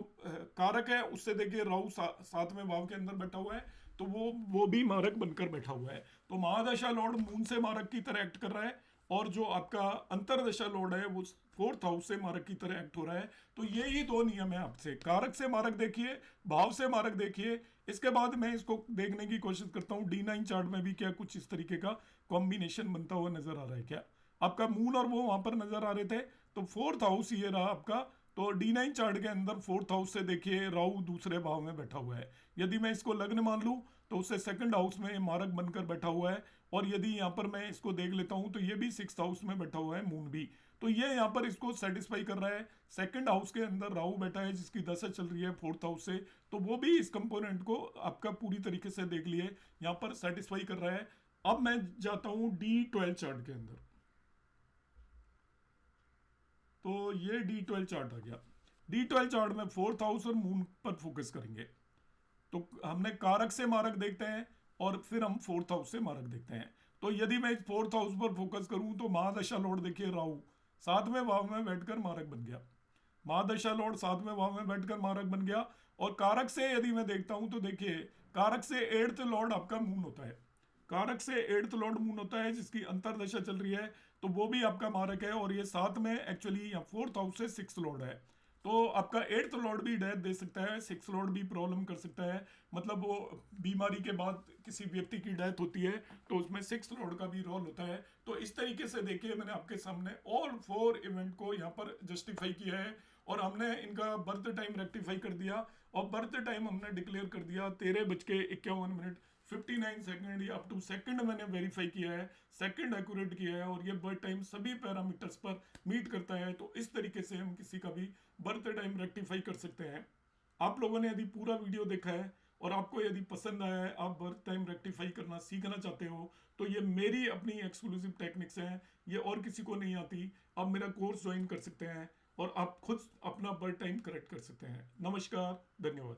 कारक है उससे देखिए राहु सातवें भाव के अंदर बैठा हुआ है, तो वो भी मारक बनकर बैठा हुआ है। तो महादशा लॉर्ड मून से मारक की तरह एक्ट कर रहा है, और जो आपका अंतरदशा लॉर्ड है वो फोर्थ हाउस से मारक की तरह एक्ट हो रहा है। तो यही दो नियम है आपसे, कारक से मारक देखिए, भाव से मारक देखिए। इसके बाद मैं इसको देखने की कोशिश करता हूँ D9 चार्ट में भी क्या कुछ इस तरीके का कॉम्बिनेशन बनता हुआ नजर आ रहा है क्या। आपका मून और वो वहां पर नजर आ रहे थे, तो फोर्थ हाउस ये रहा आपका। तो D9 चार्ट के अंदर फोर्थ हाउस से देखिए राहु दूसरे भाव में बैठा हुआ है। यदि मैं इसको लग्न मान लूं तो उससे सेकंड हाउस में मारक बनकर बैठा हुआ है। और यदि यहाँ पर मैं इसको देख लेता हूं तो ये भी सिक्स्थ हाउस में बैठा हुआ है मून भी। तो ये यहाँ पर इसको सेटिस्फाई कर रहा है। सेकंड हाउस के अंदर राहु बैठा है जिसकी दशा चल रही है फोर्थ हाउस से, तो वो भी इस कंपोनेंट को आपका पूरी तरीके से देख लिए यहाँ पर सेटिस्फाई कर रहा है। अब मैं जाता हूं D12 चार्ट के अंदर, तो ये D12 चार्ट आ गया। D12 चार्ट में फोर्थ हाउस और मून पर फोकस करेंगे। तो हमने कारक से मारक देखते हैं और फिर हम फोर्थ हाउस से मारक देखते हैं। तो यदि मैं फोर्थ हाउस पर फोकस करूं तो महादशा लॉर्ड देखिए राहु सातवें भाव में बैठकर मारक बन गया। महादशा लॉर्ड सातवें भाव में बैठकर मारक बन गया। और कारक से यदि मैं देखता हूं तो देखिए कारक से एट्थ लॉर्ड आपका मून होता है। कारक से एट्थ लॉर्ड मून होता है जिसकी अंतरदशा चल रही है, तो वो भी आपका मारक है। और ये साथ में एक्चुअली यहाँ फोर्थ हाउस से सिक्स लॉर्ड है, तो आपका एट्थ लॉर्ड भी डेथ दे सकता है, सिक्स लॉर्ड भी प्रॉब्लम कर सकता है। मतलब वो बीमारी के बाद किसी व्यक्ति की डेथ होती है तो उसमें सिक्स लॉर्ड का भी रोल होता है। तो इस तरीके से देखिए मैंने आपके सामने ऑल फोर इवेंट को यहाँ पर जस्टिफाई किया है, और हमने इनका बर्थ टाइम रेक्टिफाई कर दिया। और बर्थ टाइम हमने डिक्लेयर कर दिया 13:51 या अप टू सेकंड मैंने वेरीफाई किया है, सेकंड एक्यूरेट किया है, और ये बर्थ टाइम सभी पैरामीटर्स पर मीट करता है। तो इस तरीके से हम किसी का भी बर्थ टाइम रेक्टिफाई कर सकते हैं। आप लोगों ने यदि पूरा वीडियो देखा है और आपको यदि पसंद आया है, आप बर्थ टाइम रेक्टिफाई करना सीखना चाहते हो, तो ये मेरी अपनी एक्सक्लूसिव टेक्निक्स हैं, ये और किसी को नहीं आती। आप मेरा कोर्स ज्वाइन कर सकते हैं और आप खुद अपना बर्थ टाइम करेक्ट कर सकते हैं। नमस्कार, धन्यवाद।